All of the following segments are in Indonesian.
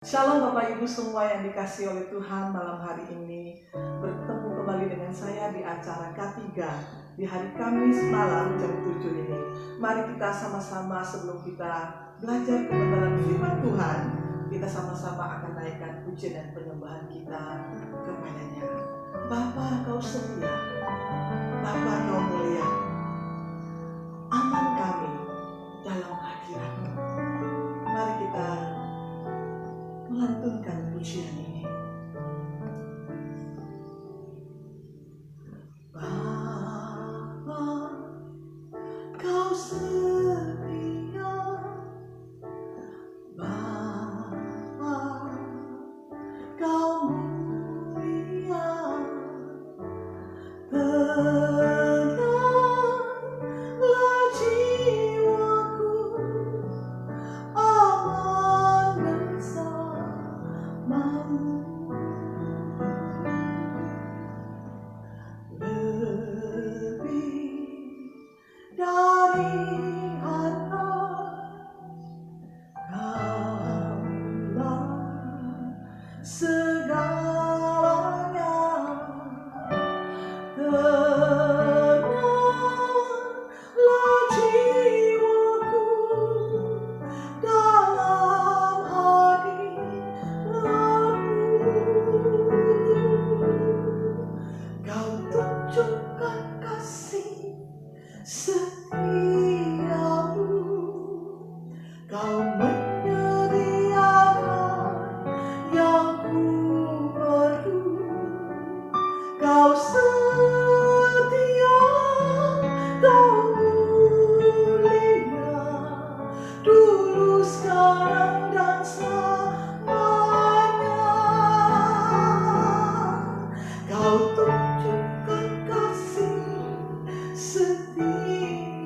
Shalom Bapak Ibu semua yang dikasihi oleh Tuhan, malam hari ini bertemu kembali dengan saya di acara K3 di hari Kamis malam jam 7 ini. Mari kita sama-sama sebelum kita belajar kebenaran firman Tuhan, kita sama-sama akan naikkan pujian dan penyembahan kita kepadanya. Bapa, Kau setia, Bapa, Kau mulia, aman kami dalam hadirat-Mu. Mari kita melantunkan pujian ini. Bapa, Kau setia, Bapa, Kau mulia, tenanglah jiwaku, aman bersamamu. Lebih dari harta, Kaulah segalanya. Tenanglah jiwaku dalam hadirat-Mu. Kau tunjukkan kasih setiamu, Kau menyediakan yang ku perlu. Kau setia, Kau mulia, dulu, sekarang, dan selamanya. Kau tunjukkan kasih setiamu,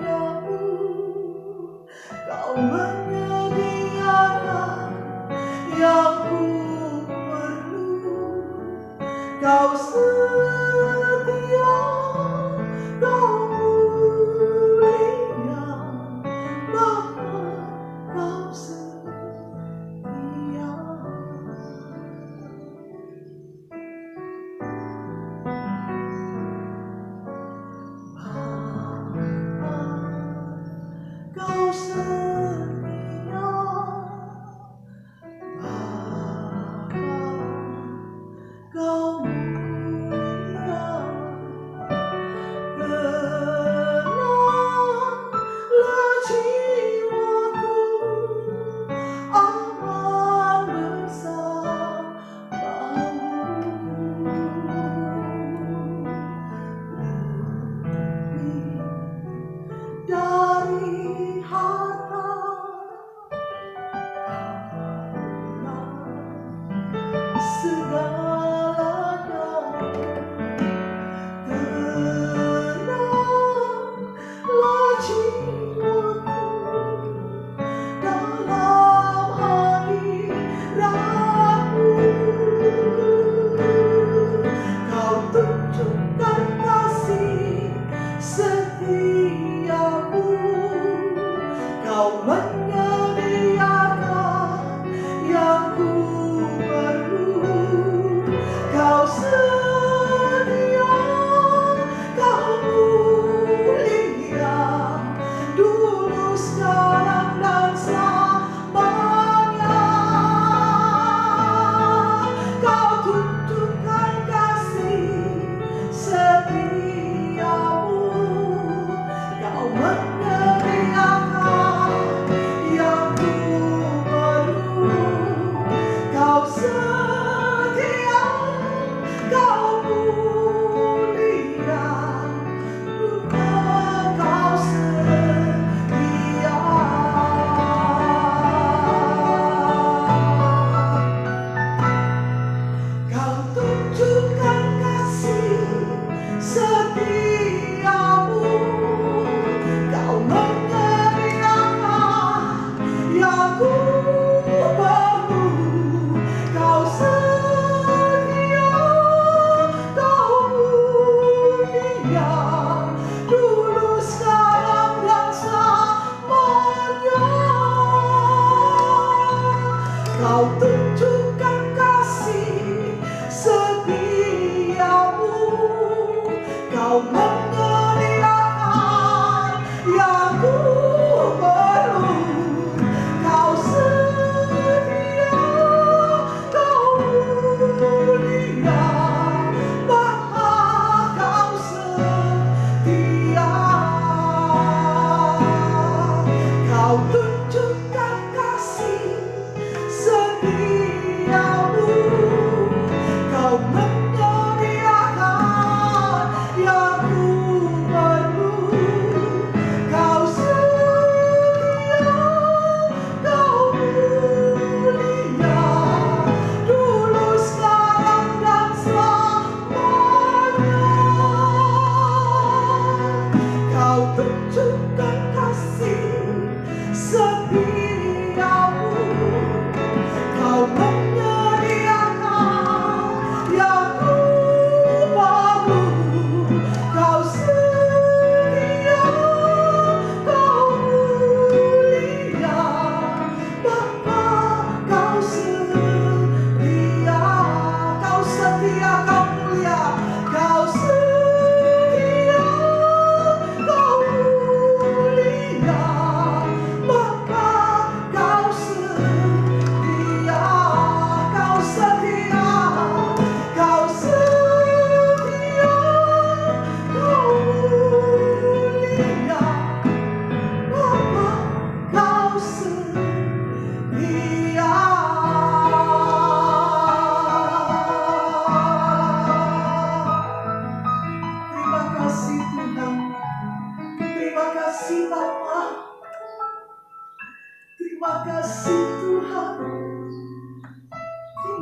Kau menyediakan yang ku perlu. Kau setia, Kau mulia, Bapa, Kau setia. Bapa, Kau setia, Bapa, Kau mulia,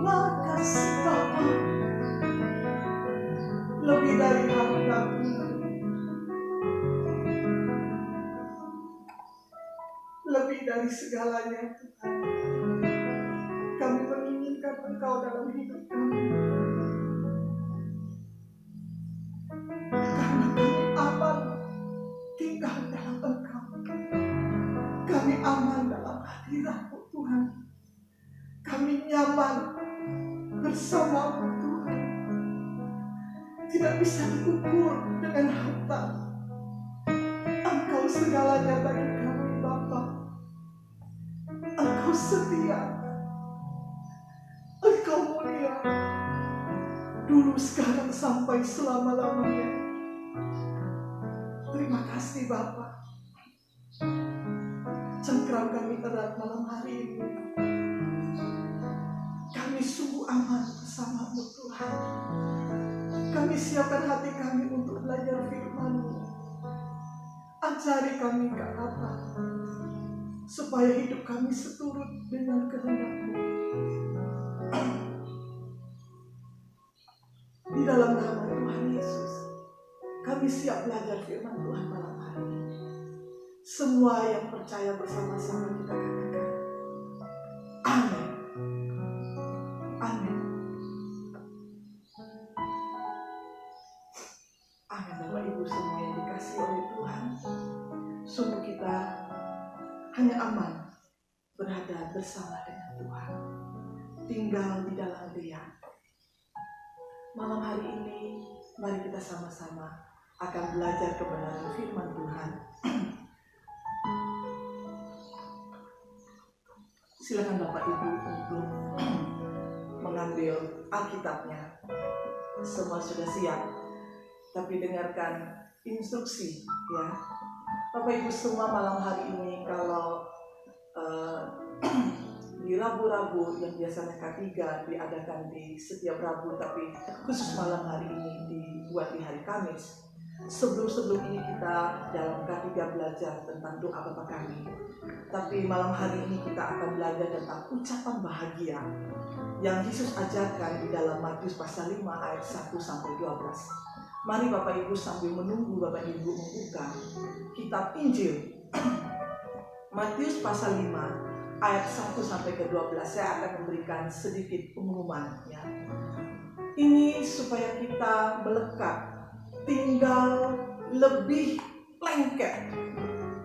Terima kasih Bapa. Lebih dari harta, lebih dari segalanya Tuhan, kami menginginkan Engkau dalam hidup kami. Karena kami aman tinggal dalam Engkau. Kami aman dalam hadirat-Mu Tuhan. Kami nyaman bersama-Mu Tuhan. Tidak bisa diukur dengan harta. Engkau segalanya bagi kami Bapa. Engkau setia. Engkau mulia. Dulu, sekarang, sampai selama-lamanya. Terima kasih Bapa. Cengkram kami erat malam hari ini. Kami sungguh aman bersama-Mu Tuhan. Kami siapkan hati kami untuk belajar firman-Mu. Ajari kami Bapa, supaya hidup kami seturut dengan kehendak-Mu. Di dalam nama Tuhan Yesus, kami siap belajar firman Tuhan malam hari ini. Semua yang percaya bersama-sama kita katakan amin. Amin. Amin. Bapak Ibu semua yang dikasihi oleh Tuhan, sungguh kita hanya aman berada bersama dengan Tuhan, tinggal di dalam Dia. Malam hari ini mari kita sama-sama akan belajar kebenaran firman Tuhan. Silakan Bapak Ibu untuk mengambil Alkitabnya. Semua sudah siap, tapi dengarkan instruksi ya. Bapak Ibu semua, malam hari ini kalau di Rabu-Rabu yang biasanya K3 diadakan di setiap Rabu, tapi khusus malam hari ini dibuat di hari Kamis. Sebelum ini kita dalam K3 belajar tentang doa Bapa Kami. Tapi malam hari ini kita akan belajar tentang ucapan bahagia yang Yesus ajarkan di dalam Matius pasal 5 ayat 1 sampai 12. Mari Bapak Ibu sambil menunggu Bapak Ibu membuka kitab Injil Matius pasal 5 ayat 1 sampai ke 12. Saya akan memberikan sedikit pengumuman ya. Ini supaya kita melekat, tinggal lebih lengket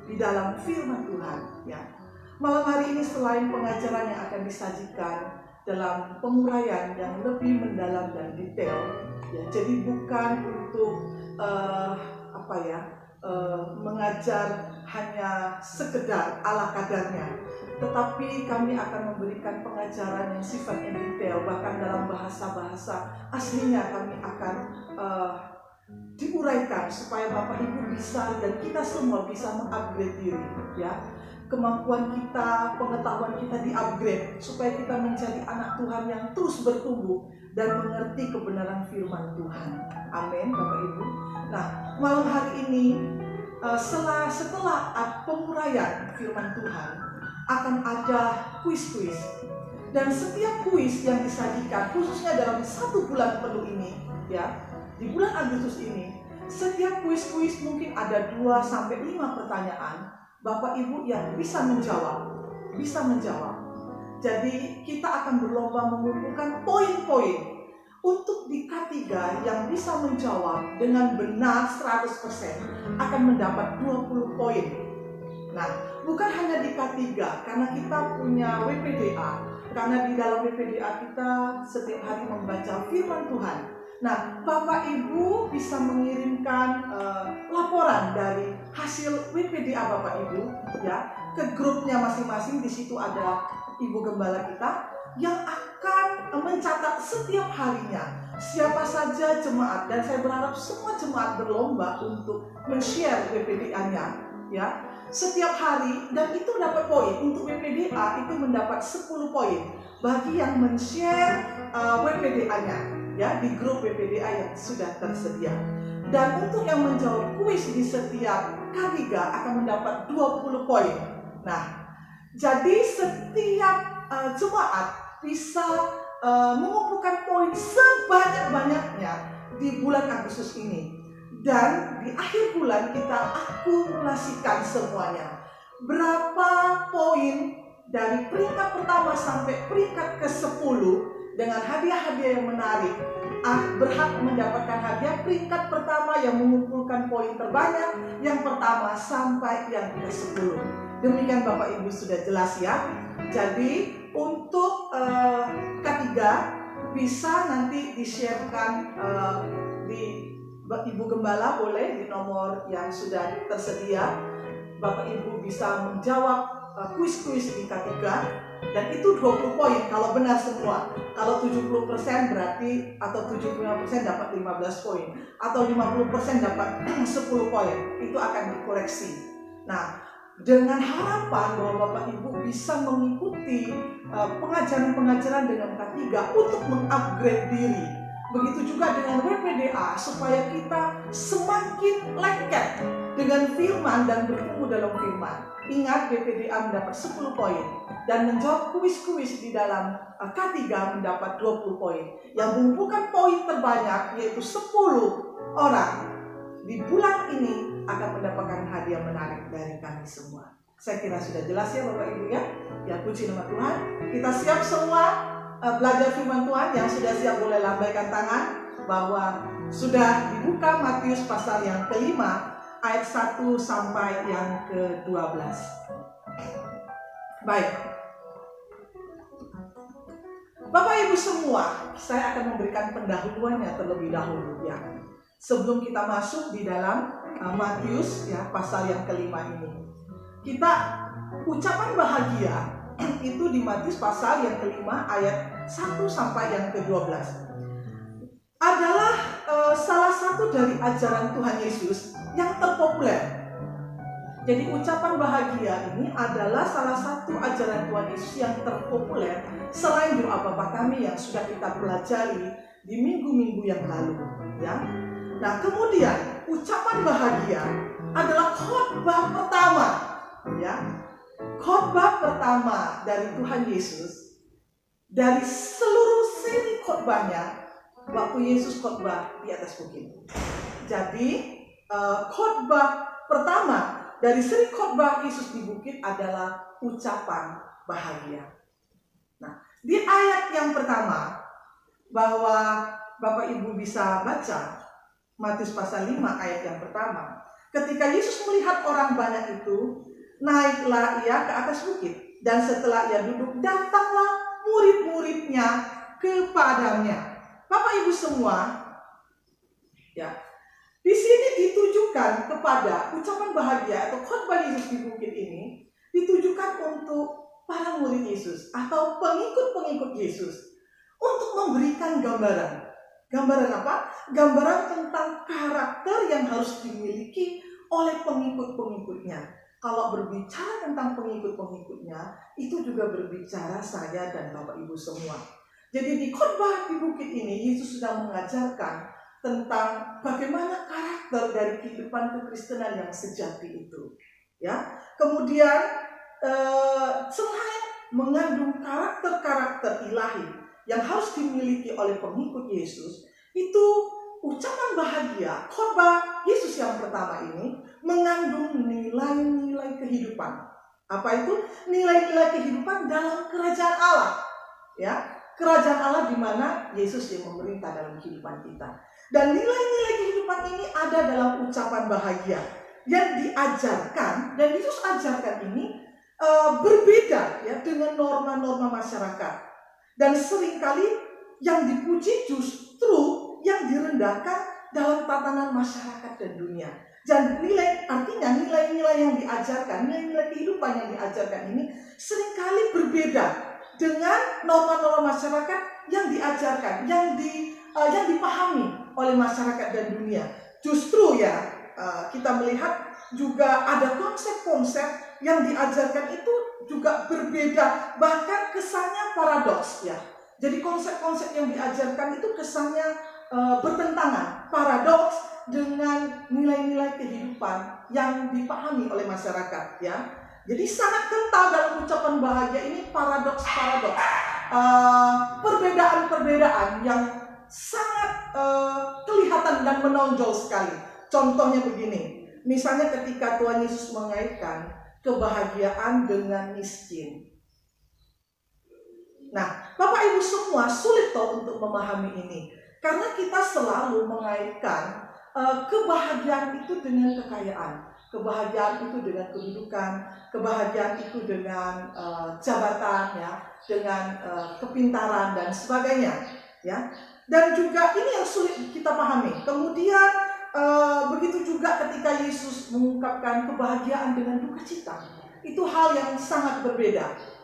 di dalam firman Tuhan ya. Malam hari ini selain pengajaran yang akan disajikan dalam penguraian yang lebih mendalam dan detail ya. Jadi bukan untuk mengajar hanya sekedar ala kadarnya, tetapi kami akan memberikan pengajaran yang sifatnya detail, bahkan dalam bahasa-bahasa aslinya kami akan diuraikan supaya Bapak Ibu bisa dan kita semua bisa mengupgrade diri ya. Kemampuan kita, pengetahuan kita di-upgrade supaya kita menjadi anak Tuhan yang terus bertumbuh dan mengerti kebenaran firman Tuhan. Amin Bapak Ibu. Nah, malam hari ini setelah penguraian firman Tuhan akan ada kuis-kuis. Dan setiap kuis yang disajikan khususnya dalam 1 bulan penuh ini ya, di bulan Agustus ini, setiap kuis-kuis mungkin ada 2-5 pertanyaan Bapak Ibu yang bisa menjawab. Jadi kita akan berlomba mengumpulkan poin-poin untuk di K3 yang bisa menjawab dengan benar 100% akan mendapat 20 poin. Nah, bukan hanya di K3 karena kita punya WPDA. Karena di dalam WPDA kita setiap hari membaca firman Tuhan. Nah, Bapak Ibu bisa mengirimkan laporan dari hasil WPDA Bapak Ibu ya ke grupnya masing-masing. Di situ ada Ibu Gembala kita yang akan mencatat setiap harinya siapa saja jemaat, dan saya berharap semua jemaat berlomba untuk men-share WPDA-nya ya setiap hari, dan itu dapat poin. Untuk WPDA itu mendapat 10 poin bagi yang men-share WPDA-nya ya di grup WPDA yang sudah tersedia. Dan untuk yang menjawab kuis di setiap K3 akan mendapat 20 poin. Nah, jadi setiap jemaat bisa mengumpulkan poin sebanyak-banyaknya di bulan Agustus ini. Dan di akhir bulan kita akumulasikan semuanya. Berapa poin dari peringkat pertama sampai peringkat ke-10 dengan hadiah-hadiah yang menarik, berhak mendapatkan hadiah peringkat pertama yang mengumpulkan poin terbanyak, yang pertama sampai yang ke-10. Demikian Bapak Ibu sudah jelas ya. Jadi untuk ketiga bisa nanti di-sharekan di Ibu Gembala, boleh di nomor yang sudah tersedia. Bapak Ibu bisa menjawab kuis-kuis di K3, dan itu 20 poin kalau benar semua. Kalau 70% berarti, atau 75% dapat 15 poin, atau 50% dapat 10 poin. Itu akan dikoreksi. Nah, dengan harapan bahwa Bapak Ibu bisa mengikuti pengajaran-pengajaran dengan K3 untuk mengupgrade diri. Begitu juga dengan WPDA, supaya kita semakin lengket dengan firman dan bertumbuh dalam firman. Ingat, WPDA mendapat 10 poin dan menjawab kuis-kuis di dalam K3 mendapat 20 poin. Yang mengumpulkan poin terbanyak yaitu 10 orang di bulan ini akan mendapatkan hadiah menarik dari kami semua. Saya kira sudah jelas ya Bapak Ibu ya. Ya, puji nama Tuhan. Kita siap semua belajar firman Tuhan. Yang sudah siap boleh lambaikan tangan bahwa sudah dibuka Matius pasal yang kelima ayat 1 sampai yang ke-12. Baik. Bapak Ibu semua, saya akan memberikan pendahuluannya terlebih dahulu ya. Sebelum kita masuk di dalam Matius ya pasal yang kelima ini. Kita ucapan bahagia itu di Matius pasal yang kelima ayat 1 sampai yang ke-12 adalah salah satu dari ajaran Tuhan Yesus yang terpopuler. Jadi ucapan bahagia ini adalah salah satu ajaran Tuhan Yesus yang terpopuler selain doa Bapa kami yang sudah kita pelajari di minggu-minggu yang lalu ya. Nah, kemudian ucapan bahagia adalah khotbah pertama ya. Khotbah pertama dari Tuhan Yesus dari seluruh seri khotbahnya waktu Yesus khotbah di atas bukit. Jadi khotbah pertama dari seri khotbah Yesus di bukit adalah ucapan bahagia. Nah, di ayat yang pertama bahwa Bapak Ibu bisa baca Matius pasal 5 ayat yang pertama. Ketika Yesus melihat orang banyak itu, naiklah ia ke atas bukit, dan setelah ia duduk, datanglah murid-muridnya kepadanya. Bapak Ibu semua, ya, di sini ditujukan kepada ucapan bahagia atau khotbah Yesus di bukit ini ditujukan untuk para murid Yesus atau pengikut-pengikut Yesus untuk memberikan gambaran. Gambaran apa? Gambaran tentang karakter yang harus dimiliki oleh pengikut-pengikutnya. Kalau berbicara tentang pengikut-pengikutnya, itu juga berbicara saya dan Bapak Ibu semua. Jadi di khotbah di bukit ini, Yesus sedang mengajarkan tentang bagaimana karakter dari kehidupan kekristenan yang sejati itu. Ya, kemudian selain mengandung karakter-karakter ilahi yang harus dimiliki oleh pengikut Yesus, itu ucapan bahagia, khotbah Yesus yang pertama ini mengandung nilai-nilai kehidupan. Apa itu? Nilai-nilai kehidupan dalam kerajaan Allah. Ya, kerajaan Allah di mana Yesus yang memerintah dalam kehidupan kita. Dan nilai-nilai kehidupan ini ada dalam ucapan bahagia yang diajarkan, dan Yesus ajarkan ini berbeda ya dengan norma-norma masyarakat. Dan seringkali yang dipuji justru yang direndahkan dalam tatanan masyarakat dan dunia. Dan artinya nilai-nilai yang diajarkan, nilai-nilai kehidupan yang diajarkan ini seringkali berbeda dengan norma-norma masyarakat yang diajarkan, yang dipahami oleh masyarakat dan dunia. Justru ya kita melihat juga ada konsep-konsep yang diajarkan itu juga berbeda, bahkan kesannya paradoks ya. Jadi konsep-konsep yang diajarkan itu kesannya bertentangan, paradoks dengan nilai-nilai kehidupan yang dipahami oleh masyarakat ya. Jadi sangat kental dalam ucapan bahagia ini paradoks-paradoks. perbedaan-perbedaan yang sangat kelihatan dan menonjol sekali. Contohnya begini, misalnya ketika Tuhan Yesus mengaitkan kebahagiaan dengan miskin. Nah, Bapak Ibu semua sulit toh untuk memahami ini, karena kita selalu mengaitkan kebahagiaan itu dengan kekayaan, kebahagiaan itu dengan kedudukan, kebahagiaan itu dengan jabatan, ya, dengan kepintaran dan sebagainya, ya. Dan juga ini yang sulit kita pahami. Kemudian begitu juga ketika Yesus mengungkapkan kebahagiaan dengan duka cita, itu hal yang sangat berbeda.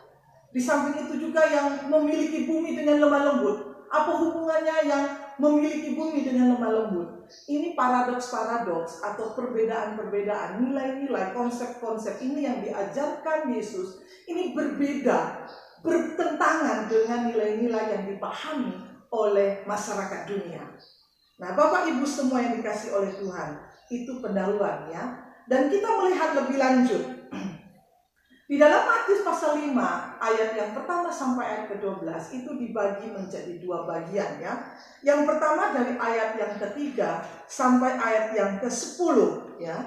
Di samping itu juga yang memiliki bumi dengan lemah lembut, apa hubungannya yang memiliki bumi dengan lemah lembut? Ini paradoks-paradoks atau perbedaan-perbedaan, nilai-nilai, konsep-konsep ini yang diajarkan Yesus. Ini berbeda, bertentangan dengan nilai-nilai yang dipahami oleh masyarakat dunia. Nah, Bapak Ibu semua yang dikasih oleh Tuhan, itu pendahuluan, ya. Dan kita melihat lebih lanjut. Di dalam Matius pasal 5 ayat yang pertama sampai ayat ke-12 itu dibagi menjadi dua bagian, ya. Yang pertama dari ayat yang ketiga sampai ayat yang ke-10, ya.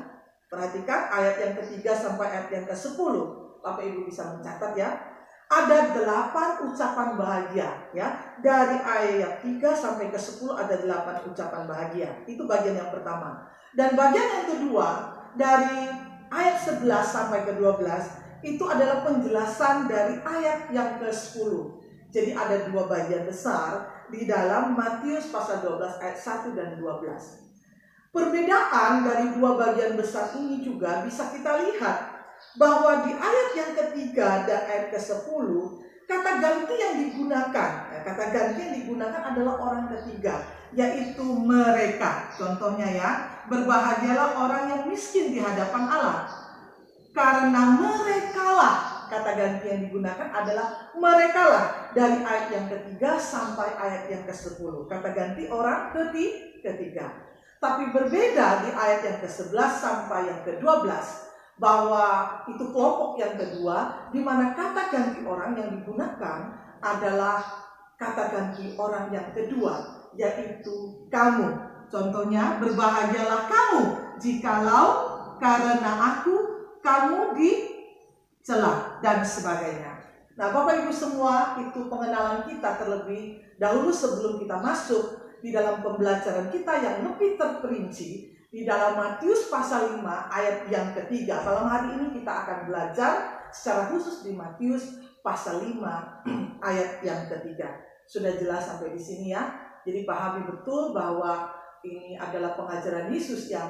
Perhatikan ayat yang ketiga sampai ayat yang ke-10. Bapak Ibu bisa mencatat, ya. Ada 8 ucapan bahagia, ya. Dari ayat 3 sampai ke-10 ada 8 ucapan bahagia. Itu bagian yang pertama. Dan bagian yang kedua dari ayat 11 sampai ke-12 itu adalah penjelasan dari ayat yang ke-10. Jadi ada dua bagian besar di dalam Matius pasal 12 ayat 1 dan 12. Perbedaan dari dua bagian besar ini juga bisa kita lihat bahwa di ayat yang ketiga dan ayat ke-10 kata ganti yang digunakan, kata ganti yang digunakan adalah orang ketiga, yaitu mereka. Contohnya, ya, berbahagialah orang yang miskin di hadapan Allah, karena merekalah, kata ganti yang digunakan adalah merekalah, dari ayat yang ketiga sampai ayat yang ke-10. Kata ganti orang ketiga. Tapi berbeda di ayat yang ke-11 sampai yang ke-12, bahwa itu kelompok yang kedua, di mana kata ganti orang yang digunakan adalah kata ganti orang yang kedua, yaitu kamu. Contohnya, berbahagialah kamu jikalau karena aku kamu dicela, dan sebagainya. Nah, Bapak Ibu semua, itu pengenalan kita terlebih dahulu sebelum kita masuk di dalam pembelajaran kita yang lebih terperinci di dalam Matius pasal 5 ayat yang ketiga. Malam hari ini kita akan belajar secara khusus di Matius pasal 5 ayat yang ketiga. Sudah jelas sampai di sini, ya. Jadi pahami betul bahwa ini adalah pengajaran Yesus yang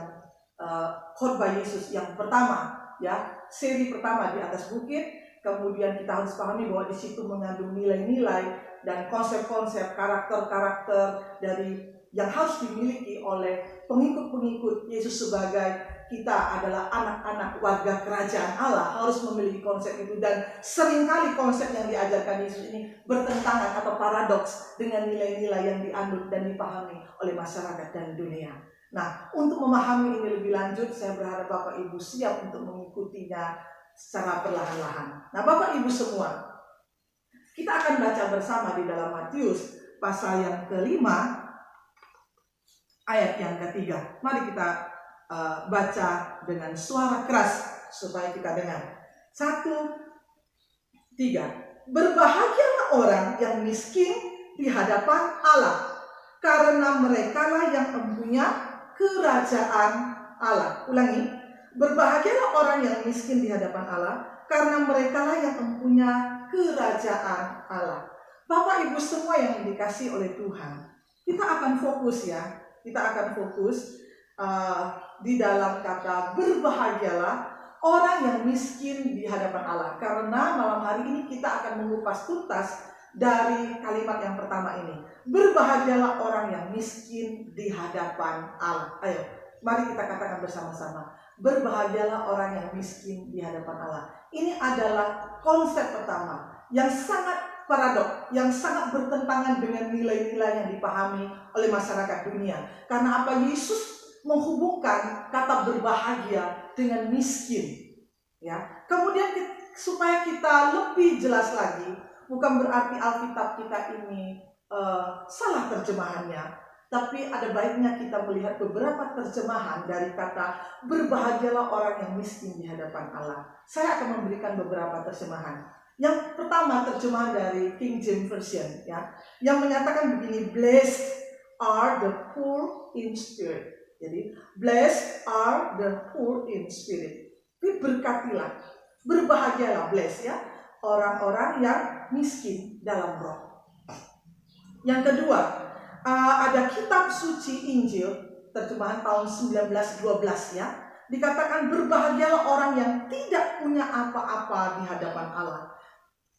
khotbah Yesus yang pertama, ya, seri pertama di atas bukit. Kemudian kita harus pahami bahwa di situ mengandung nilai-nilai dan konsep-konsep, karakter-karakter dari yang harus dimiliki oleh pengikut-pengikut Yesus sebagai kita adalah anak-anak warga kerajaan Allah, harus memiliki konsep itu. Dan seringkali konsep yang diajarkan Yesus ini bertentangan atau paradoks dengan nilai-nilai yang dianut dan dipahami oleh masyarakat dan dunia. Nah, untuk memahami ini lebih lanjut, saya berharap Bapak Ibu siap untuk mengikutinya secara perlahan-lahan. Nah, Bapak Ibu semua, kita akan baca bersama di dalam Matius pasal yang ke-5 ayat yang ketiga. Mari kita baca dengan suara keras supaya kita dengar. 1, 3. Berbahagialah orang yang miskin di hadapan Allah, karena merekalah yang mempunyai kerajaan Allah. Ulangi. Berbahagialah orang yang miskin di hadapan Allah, karena merekalah yang mempunyai kerajaan Allah. Bapak Ibu semua yang dikasihi oleh Tuhan, kita akan fokus, ya. Kita akan fokus di dalam kata berbahagialah orang yang miskin di hadapan Allah. Karena malam hari ini kita akan mengupas tuntas dari kalimat yang pertama ini. Berbahagialah orang yang miskin di hadapan Allah. Ayo, mari kita katakan bersama-sama. Berbahagialah orang yang miskin di hadapan Allah. Ini adalah konsep pertama yang sangat paradok, yang sangat bertentangan dengan nilai-nilai yang dipahami oleh masyarakat dunia. Karena apa? Yesus menghubungkan kata berbahagia dengan miskin, ya. Kemudian supaya kita lebih jelas lagi, Bukan berarti Alkitab kita ini salah terjemahannya, tapi ada baiknya kita melihat beberapa terjemahan dari kata berbahagialah orang yang miskin di hadapan Allah. Saya akan memberikan beberapa terjemahan. Yang pertama terjemahan dari King James Version, ya, yang menyatakan begini: blessed are the poor in spirit. Jadi blessed are the poor in spirit. Diberkatilah, berbahagialah, blessed ya, orang-orang yang miskin dalam roh. Yang kedua, ada kitab suci Injil terjemahan tahun 1912 ya. Dikatakan berbahagialah orang yang tidak punya apa-apa di hadapan Allah.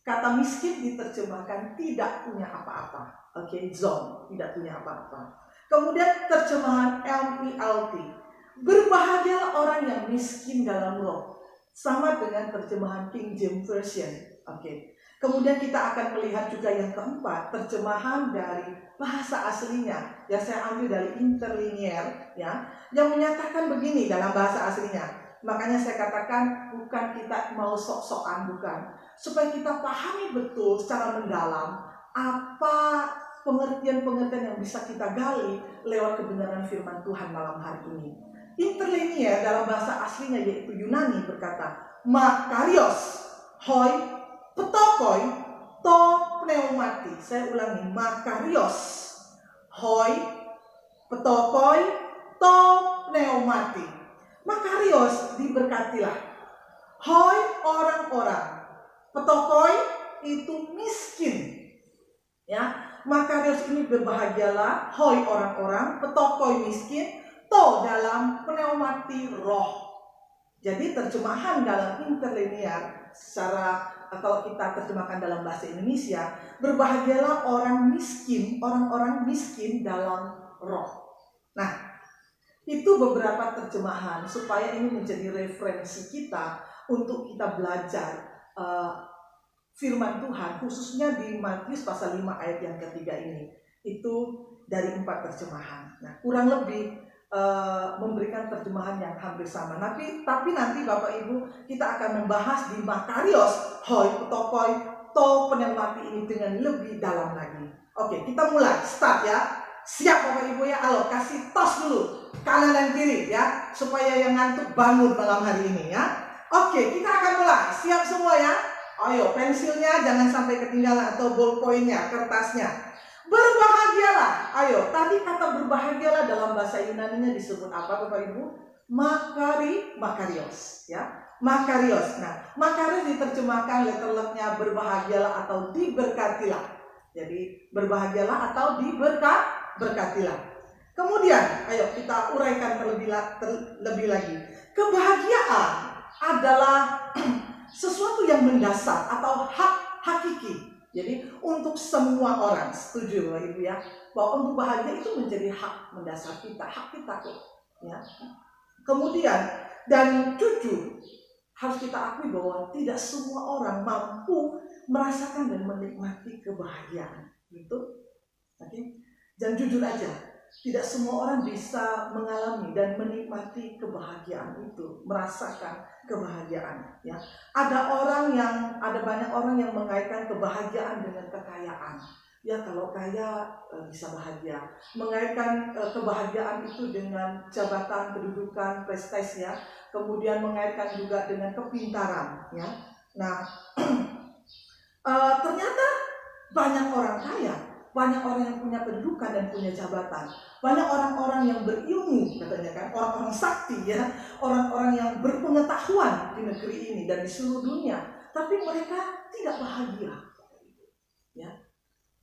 Kata miskin diterjemahkan tidak punya apa-apa. Oke, zon, tidak punya apa-apa. Kemudian terjemahan LPLT, berbahagialah orang yang miskin dalam roh, sama dengan terjemahan King James Version. Oke. Kemudian kita akan melihat juga yang keempat, terjemahan dari bahasa aslinya yang saya ambil dari interlinear ya, yang menyatakan begini dalam bahasa aslinya. Makanya saya katakan bukan kita mau sok-sokan, bukan, supaya kita pahami betul secara mendalam apa pengertian-pengertian yang bisa kita gali lewat kebenaran firman Tuhan malam hari ini. Interlinear dalam bahasa aslinya yaitu Yunani berkata, makarios, hoi, petokoi, to pneumati. Saya ulangi, makarios, hoi, petokoi, to pneumati. Makarios, diberkatilah. Hoi, orang-orang. Petokoi, itu miskin. Ya, makarios ini berbahagialah. Hoi, orang-orang. Petokoi, miskin. To, dalam pneumati, roh. Jadi terjemahan dalam interlinear secara, kalau kita terjemahkan dalam bahasa Indonesia, berbahagialah orang miskin, orang-orang miskin dalam roh. Nah, itu beberapa terjemahan supaya ini menjadi referensi kita untuk kita belajar firman Tuhan, khususnya di Matius pasal 5 ayat yang ketiga ini. Itu dari 4 terjemahan. Nah, kurang lebih memberikan terjemahan yang hampir sama. Tapi nanti Bapak Ibu kita akan membahas di makarios, hoi, petokoi, to pneumati ini dengan lebih dalam lagi. Oke, kita mulai, start ya. Siap Bapak Ibu ya, halo, kasih tos dulu kanan dan kiri ya, supaya yang ngantuk bangun malam hari ini ya. Oke, kita akan mulai. Siap semua ya? Ayo, pensilnya jangan sampai ketinggalan atau ballpointnya, kertasnya. Berbahagialah. Ayo, tadi kata berbahagialah dalam bahasa Yunaninya disebut apa Bapak Ibu? Makarios ya. Makarios. Nah, makarios diterjemahkan letternya berbahagialah atau diberkatilah. Jadi berbahagialah atau berkatilah. Kemudian, ayo kita uraikan terlebih lagi. Kebahagiaan adalah sesuatu yang mendasar atau hak hakiki. Jadi untuk semua orang, setuju Bapak Ibu ya, bahwa untuk bahagia itu menjadi hak mendasar kita, hak kita kok. Ya. Kemudian dan jujur harus kita akui bahwa tidak semua orang mampu merasakan dan menikmati kebahagiaan. Gitu. Oke. Dan jujur aja, tidak semua orang bisa mengalami dan menikmati kebahagiaan itu, merasakan kebahagiaan. Ya, ada banyak orang yang mengaitkan kebahagiaan dengan kekayaan. Ya, kalau kaya bisa bahagia. Mengaitkan kebahagiaan itu dengan jabatan, kedudukan, prestasi ya. Kemudian mengaitkan juga dengan kepintaran. Ya, nah ternyata banyak orang kaya. Banyak orang yang punya kedudukan dan punya jabatan. Banyak orang-orang yang berilmu, katanya kan, orang-orang sakti ya, orang-orang yang berpengetahuan di negeri ini dan di seluruh dunia. Tapi mereka tidak bahagia. Ya,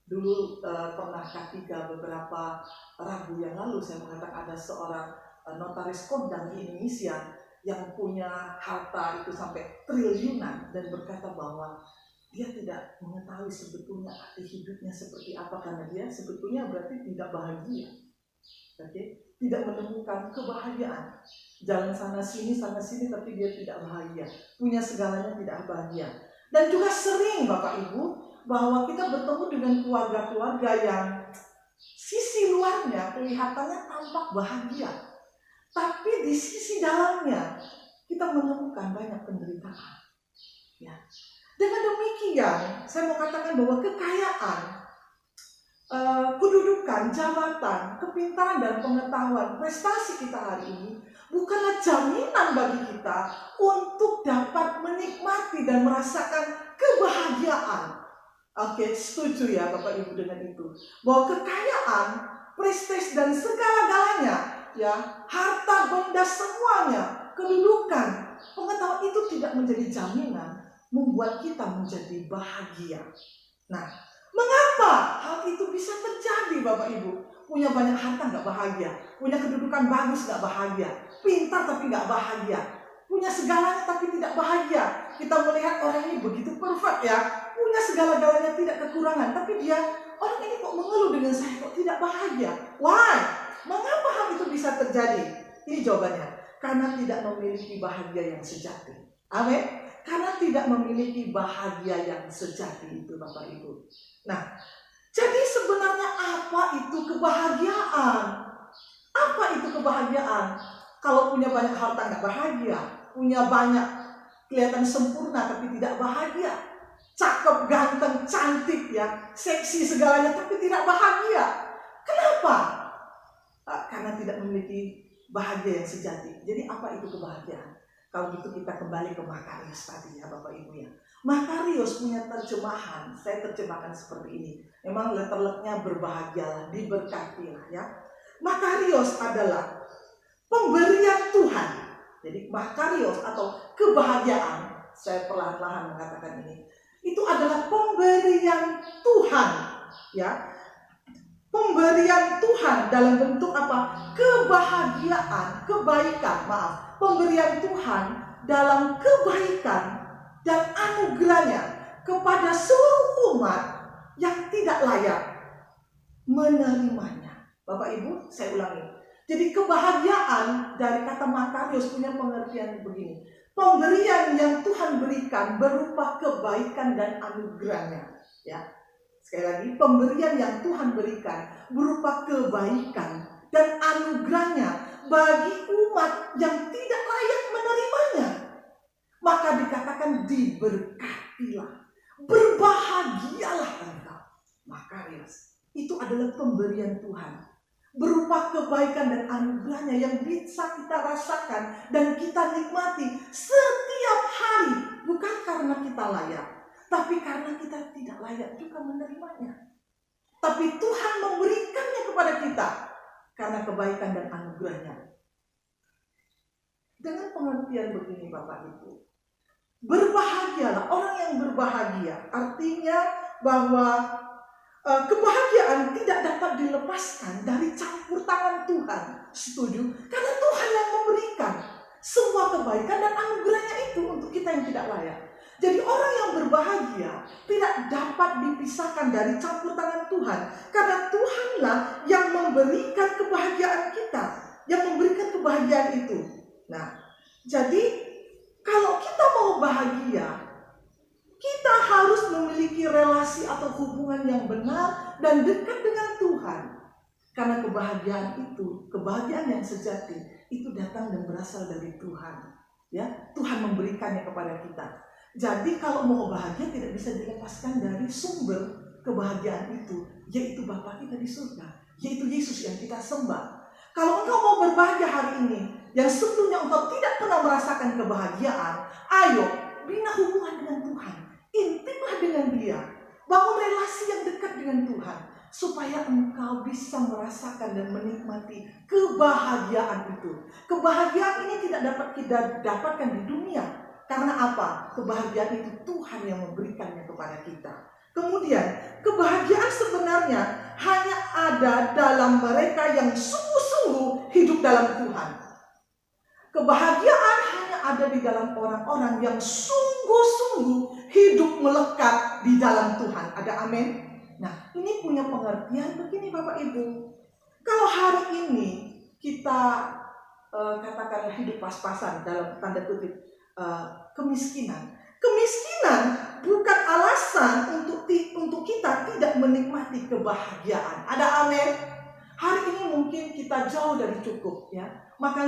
dulu pernah ketika beberapa rabu yang lalu saya mengatakan ada seorang notaris kondang di Indonesia yang punya harta itu sampai triliunan dan berkata bahwa dia tidak mengetahui sebetulnya arti hidupnya seperti apa karena dia sebetulnya berarti tidak bahagia. Oke? Tidak menemukan kebahagiaan. Jalan sana sini tapi dia tidak bahagia. Punya segalanya tidak bahagia. Dan juga sering Bapak Ibu bahwa kita bertemu dengan keluarga-keluarga yang sisi luarnya kelihatannya tampak bahagia. Tapi di sisi dalamnya kita menemukan banyak penderitaan. Ya. Dengan demikian, saya mau katakan bahwa kekayaan, kedudukan, jabatan, kepintaran dan pengetahuan, prestasi kita hari ini bukanlah jaminan bagi kita untuk dapat menikmati dan merasakan kebahagiaan. Oke, setuju ya Bapak Ibu dengan itu. Bahwa kekayaan, prestasi dan segala-galanya, ya, harta benda semuanya, kedudukan, pengetahuan itu tidak menjadi jaminan membuat kita menjadi bahagia. Nah, mengapa hal itu bisa terjadi Bapak Ibu? Punya banyak harta nggak bahagia, punya kedudukan bagus nggak bahagia, pintar tapi nggak bahagia, punya segalanya tapi tidak bahagia. Kita melihat orang ini begitu perfect ya, punya segala-galanya tidak kekurangan, tapi dia, orang ini kok mengeluh dengan saya kok tidak bahagia. Why? Mengapa hal itu bisa terjadi? Ini jawabannya, karena tidak memiliki bahagia yang sejati. Amin. Karena tidak memiliki bahagia yang sejati itu Bapak Ibu. Nah, jadi sebenarnya apa itu kebahagiaan? Apa itu kebahagiaan? Kalau punya banyak harta nggak bahagia, punya banyak kelihatan sempurna tapi tidak bahagia, cakep, ganteng, cantik ya, seksi segalanya tapi tidak bahagia. Kenapa? Karena tidak memiliki bahagia yang sejati. Jadi apa itu kebahagiaan? Kalau gitu kita kembali ke Makarios tadi ya Bapak Ibu ya. Makarios punya terjemahan, saya terjemahkan seperti ini. Memang letternya berbahagialah, diberkatilah ya. Makarios adalah pemberian Tuhan. Jadi Makarios atau kebahagiaan, saya perlahan-lahan mengatakan ini, itu adalah pemberian Tuhan ya. Pemberian Tuhan dalam bentuk apa? Kebahagiaan, kebaikan, maaf. Pemberian Tuhan dalam kebaikan dan anugerahnya kepada seluruh umat yang tidak layak menerimanya. Bapak Ibu, saya ulangi. Jadi kebahagiaan dari kata Makarios punya pengertian begini. Pemberian yang Tuhan berikan berupa kebaikan dan anugerahnya. Ya. Sekali lagi, pemberian yang Tuhan berikan berupa kebaikan dan anugerahnya bagi umat yang tidak layak menerimanya. Maka dikatakan diberkatilah, berbahagialah engkau. Makarios itu adalah pemberian Tuhan berupa kebaikan dan anugerahnya yang bisa kita rasakan dan kita nikmati setiap hari, bukan karena kita layak, tapi karena kita tidak layak juga menerimanya. Tapi Tuhan memberikannya kepada kita karena kebaikan dan anugerahnya. Dengan pengertian begini Bapak Ibu, berbahagialah, orang yang berbahagia artinya bahwa kebahagiaan tidak dapat dilepaskan dari campur tangan Tuhan. Setuju? Karena Tuhan yang memberikan semua kebaikan dan anugerahnya itu untuk kita yang tidak layak. Jadi orang yang berbahagia tidak dapat dipisahkan dari campur tangan Tuhan. Karena Tuhanlah yang memberikan kebahagiaan kita, yang memberikan kebahagiaan itu. Nah, jadi kalau kita mau bahagia, kita harus memiliki relasi atau hubungan yang benar dan dekat dengan Tuhan. Karena kebahagiaan itu, kebahagiaan yang sejati, itu datang dan berasal dari Tuhan. Ya, Tuhan memberikannya kepada kita. Jadi kalau mau bahagia tidak bisa dilepaskan dari sumber kebahagiaan itu, yaitu Bapa kita di surga, yaitu Yesus yang kita sembah. Kalau engkau mau berbahagia hari ini, yang sebelumnya engkau tidak pernah merasakan kebahagiaan, ayo bina hubungan dengan Tuhan. Intimlah dengan Dia, bangun relasi yang dekat dengan Tuhan, supaya engkau bisa merasakan dan menikmati kebahagiaan itu. Kebahagiaan ini tidak dapat kita dapatkan di dunia. Karena apa? Kebahagiaan itu Tuhan yang memberikannya kepada kita. Kemudian, kebahagiaan sebenarnya hanya ada dalam mereka yang sungguh-sungguh hidup dalam Tuhan. Kebahagiaan hanya ada di dalam orang-orang yang sungguh-sungguh hidup melekat di dalam Tuhan. Ada amin? Nah, ini punya pengertian begini Bapak Ibu. Kalau hari ini kita katakanlah hidup pas-pasan dalam tanda kutip kemiskinan. Kemiskinan bukan alasan untuk kita tidak menikmati kebahagiaan. Ada amin? Hari ini mungkin kita jauh dari cukup ya. Makan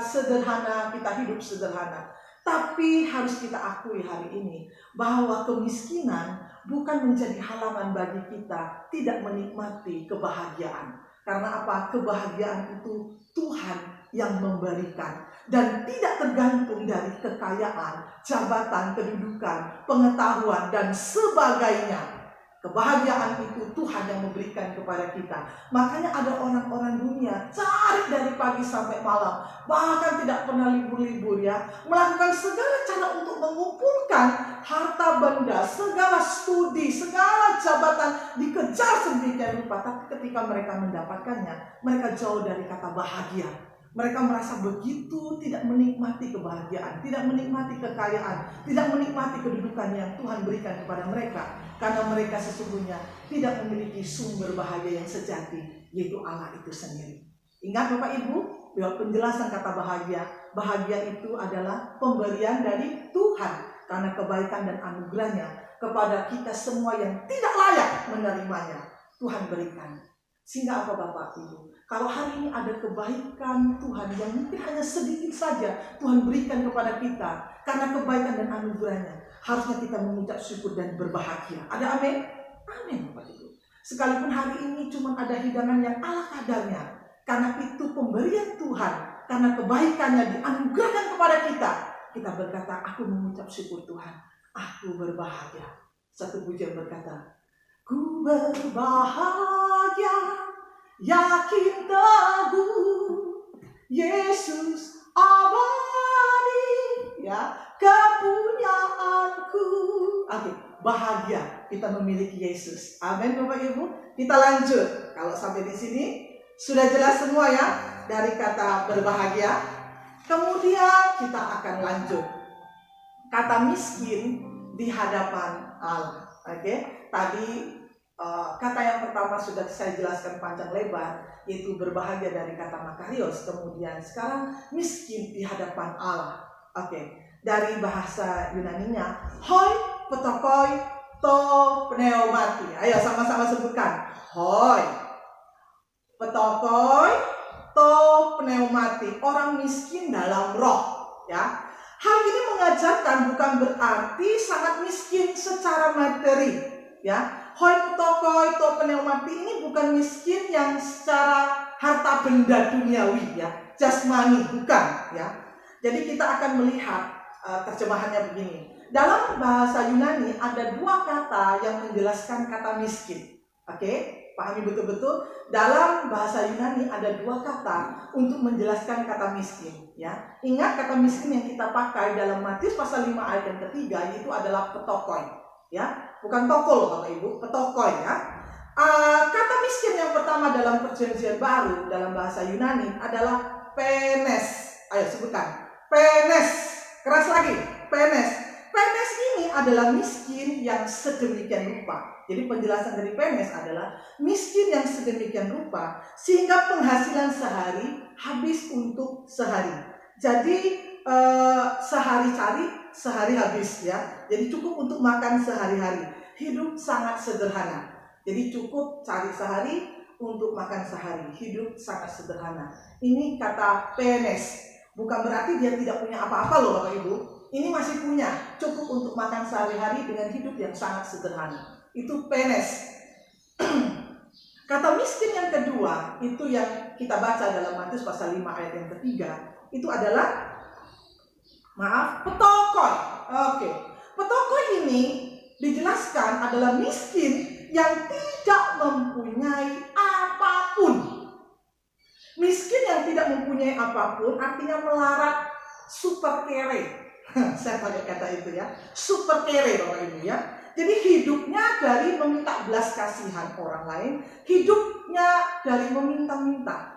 sederhana, kita hidup sederhana. Tapi harus kita akui hari ini bahwa kemiskinan bukan menjadi halangan bagi kita tidak menikmati kebahagiaan. Karena apa? Kebahagiaan itu Tuhan yang memberikan dan tidak tergantung dari kekayaan, jabatan, kedudukan, pengetahuan dan sebagainya. Kebahagiaan itu Tuhan yang memberikan kepada kita. Makanya ada orang-orang dunia cari dari pagi sampai malam, bahkan tidak pernah libur-libur ya, melakukan segala cara untuk mengumpulkan harta benda, segala studi, segala jabatan dikejar sedemikian rupa. Tapi ketika mereka mendapatkannya, mereka jauh dari kata bahagia. Mereka merasa begitu tidak menikmati kebahagiaan, tidak menikmati kekayaan, tidak menikmati kedudukan yang Tuhan berikan kepada mereka. Karena mereka sesungguhnya tidak memiliki sumber bahagia yang sejati, yaitu Allah itu sendiri. Ingat Bapak Ibu, bahwa penjelasan kata bahagia itu adalah pemberian dari Tuhan. Karena kebaikan dan anugerahnya kepada kita semua yang tidak layak menerimanya, Tuhan berikan. Sehingga apa Bapak Ibu? Kalau hari ini ada kebaikan Tuhan yang mungkin hanya sedikit saja Tuhan berikan kepada kita, karena kebaikan dan anugerahnya, harusnya kita mengucap syukur dan berbahagia. Ada amin? Amin Bapak Ibu. Sekalipun hari ini cuma ada hidangan yang ala kadarnya, karena itu pemberian Tuhan, karena kebaikannya dianugerahkan kepada kita, kita berkata, aku mengucap syukur Tuhan, aku berbahagia. Satu pujian berkata, ku berbahagia, yakin teguh, Yesus abadi, ya, kepunyaanku. Oke, bahagia kita memiliki Yesus. Amin Bapak Ibu. Kita lanjut. Kalau sampai di sini sudah jelas semua ya dari kata berbahagia. Kemudian kita akan lanjut. Kata miskin di hadapan Allah. Oke, tadi kata yang pertama sudah saya jelaskan panjang lebar, yaitu berbahagia dari kata makarios. Kemudian sekarang miskin di hadapan Allah. Oke, dari bahasa Yunaninya, hoi petokoi to pneumati. Ayo sama-sama sebutkan. Hoi petokoi to pneumati. Orang miskin dalam roh, ya. Hal ini mengajarkan bukan berarti sangat miskin secara materi, ya. Hoi petokoi to pneumati ini bukan miskin yang secara harta benda duniawi, ya, jasmani, bukan, ya. Jadi kita akan melihat terjemahannya begini. Dalam bahasa Yunani ada dua kata yang menjelaskan kata miskin. Oke, pahami betul-betul. Dalam bahasa Yunani ada dua kata untuk menjelaskan kata miskin, ya. Ingat kata miskin yang kita pakai dalam Matius pasal 5 ayat yang ketiga, yaitu adalah petokoi, ya. Bukan tokol Bapak Ibu, petokoi, ya. Kata miskin yang pertama dalam perjanjian baru dalam bahasa Yunani adalah penes. Ayo sebutkan. Penes. Keras lagi. Penes. Penes ini adalah miskin yang sedemikian rupa. Jadi penjelasan dari penes adalah miskin yang sedemikian rupa sehingga penghasilan sehari habis untuk sehari. Jadi sehari cari, sehari habis, ya. Jadi cukup untuk makan sehari-hari. Hidup sangat sederhana. Jadi cukup cari sehari untuk makan sehari. Hidup sangat sederhana. Ini kata penes. Bukan berarti dia tidak punya apa-apa loh Bapak Ibu. Ini masih punya, cukup untuk makan sehari-hari dengan hidup yang sangat sederhana. Itu penes. Kata miskin yang kedua, itu yang kita baca dalam Matius pasal 5 ayat yang ketiga, itu adalah petokoi. Oke. Petokoi ini dijelaskan adalah miskin yang tidak mempunyai apapun. Miskin yang tidak mempunyai apapun artinya melarat, super kere. Saya pakai kata itu ya, super kere Bapak Ibu ya. Jadi hidupnya dari meminta belas kasihan orang lain, hidupnya dari meminta-minta,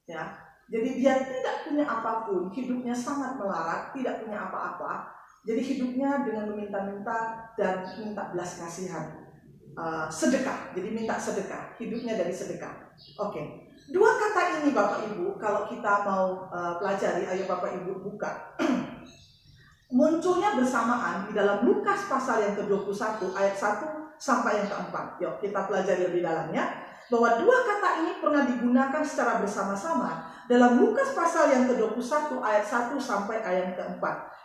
ya. Jadi dia tidak punya apapun, hidupnya sangat melarat, tidak punya apa-apa. Jadi hidupnya dengan meminta-minta dan minta belas kasihan, sedekah. Jadi minta sedekah, hidupnya dari sedekah. Oke. Dua kata ini Bapak Ibu, kalau kita mau pelajari, ayo Bapak Ibu buka. Munculnya bersamaan di dalam Lukas pasal yang ke-21 ayat 1 sampai yang ke-4. Yuk kita pelajari lebih dalamnya. bahwa dua kata ini pernah digunakan secara bersama-sama dalam Lukas pasal yang ke-21 ayat 1 sampai ayat ke-4,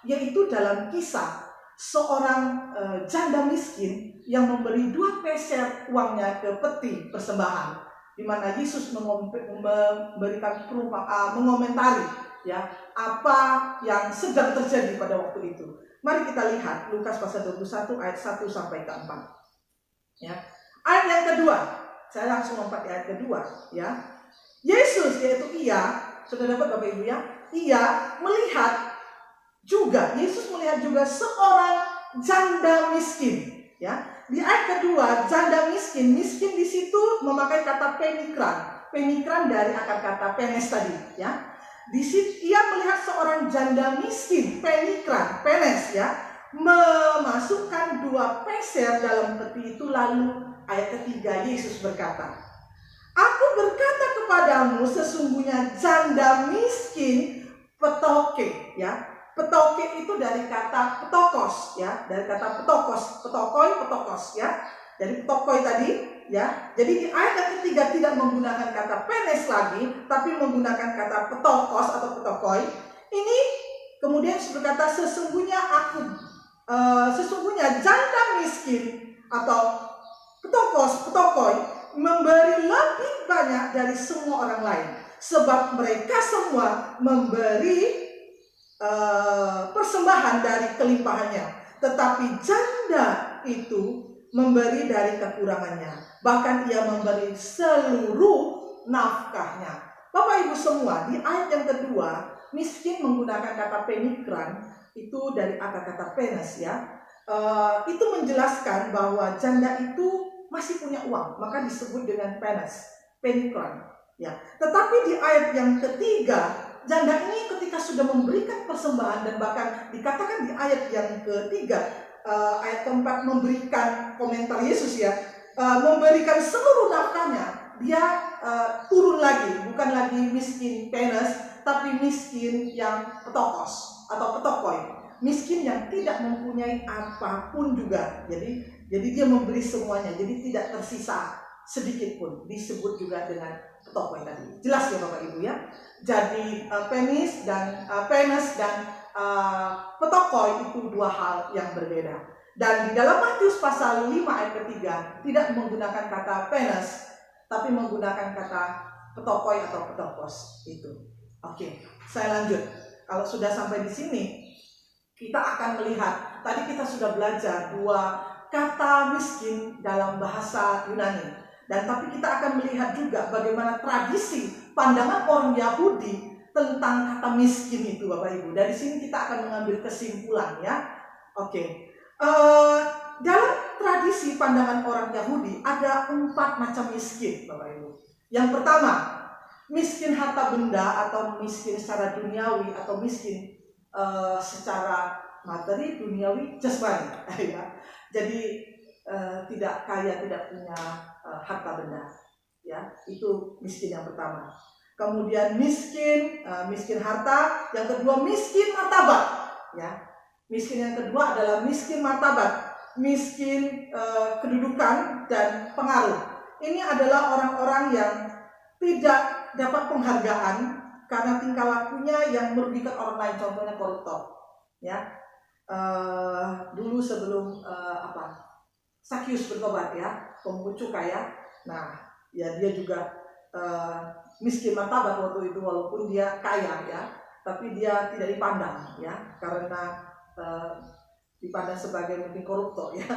yaitu dalam kisah seorang janda miskin yang memberi 2 peser uangnya ke peti persembahan, di mana Yesus memberikan mengomentari ya apa yang sedang terjadi pada waktu itu. Mari kita lihat Lukas pasal 21 ayat 1 sampai ke 4. Ya. Ayat yang kedua, saya langsung lompat ayat kedua ya. Yesus, yaitu ia, sudah dapat Bapak Ibu ya, ia melihat juga, Yesus melihat juga seorang janda miskin ya. Di ayat kedua, janda miskin di situ memakai kata penikran dari akar kata penes tadi ya. Di situ ia melihat seorang janda miskin, penes ya, memasukkan 2 peser dalam peti itu. Lalu ayat ketiga Yesus berkata, "Aku berkata kepadamu, sesungguhnya janda miskin petoke," ya. Petoke itu dari kata petokos ya, dari kata petokos ya. Dari petokoi tadi ya. Jadi di ayat yang ketiga tidak menggunakan kata penes lagi, tapi menggunakan kata petokos atau petokoi. Ini kemudian berkata sesungguhnya janda miskin atau petokoi memberi lebih banyak dari semua orang lain, sebab mereka semua memberi persembahan dari kelimpahannya, tetapi janda itu memberi dari kekurangannya, bahkan ia memberi seluruh nafkahnya. Bapak Ibu semua, di ayat yang kedua, miskin menggunakan kata penikran, itu dari akar kata penes ya. Itu menjelaskan bahwa janda itu masih punya uang, maka disebut dengan penikran ya. Tetapi di ayat yang ketiga, janda ini ketika sudah memberikan persembahan, dan bahkan dikatakan di ayat yang ketiga, ayat keempat, memberikan komentar Yesus ya, memberikan seluruh nafkahnya, dia turun lagi, bukan lagi miskin penes, tapi miskin yang petokos atau petokoi, miskin yang tidak mempunyai apapun juga. Jadi dia memberi semuanya, jadi tidak tersisa sedikit pun, disebut juga dengan petokoi tadi. Jelas ya Bapak Ibu ya. Jadi penes dan petokoi itu 2 hal yang berbeda. Dan di dalam Matius pasal 5 ayat ketiga tidak menggunakan kata penes, tapi menggunakan kata petokoi atau petokos itu. Oke, saya lanjut. Kalau sudah sampai di sini, kita akan melihat, tadi kita sudah belajar 2 kata miskin dalam bahasa Yunani. Dan tapi kita akan melihat juga bagaimana tradisi pandangan orang Yahudi tentang kata miskin itu Bapak Ibu. Dari sini kita akan mengambil kesimpulan ya. Oke. Dalam tradisi pandangan orang Yahudi ada 4 macam miskin Bapak Ibu. Yang pertama, miskin harta benda atau miskin secara duniawi, atau miskin secara materi, duniawi, jasmani ya. Jadi tidak kaya, tidak punya harta benda ya. Itu miskin yang pertama. Kemudian miskin harta. Yang kedua miskin martabat ya. Miskin yang kedua adalah miskin martabat, miskin kedudukan dan pengaruh. Ini adalah orang-orang yang tidak dapat penghargaan karena tingkah lakunya yang merugikan orang lain, contohnya koruptor ya. Dulu sebelum Sakyus bertobat ya, pemungut cukai ya. Nah, ya dia juga miskin martabat waktu itu, walaupun dia kaya ya, tapi dia tidak dipandang ya, karena dipandang sebagai mungkin koruptor ya.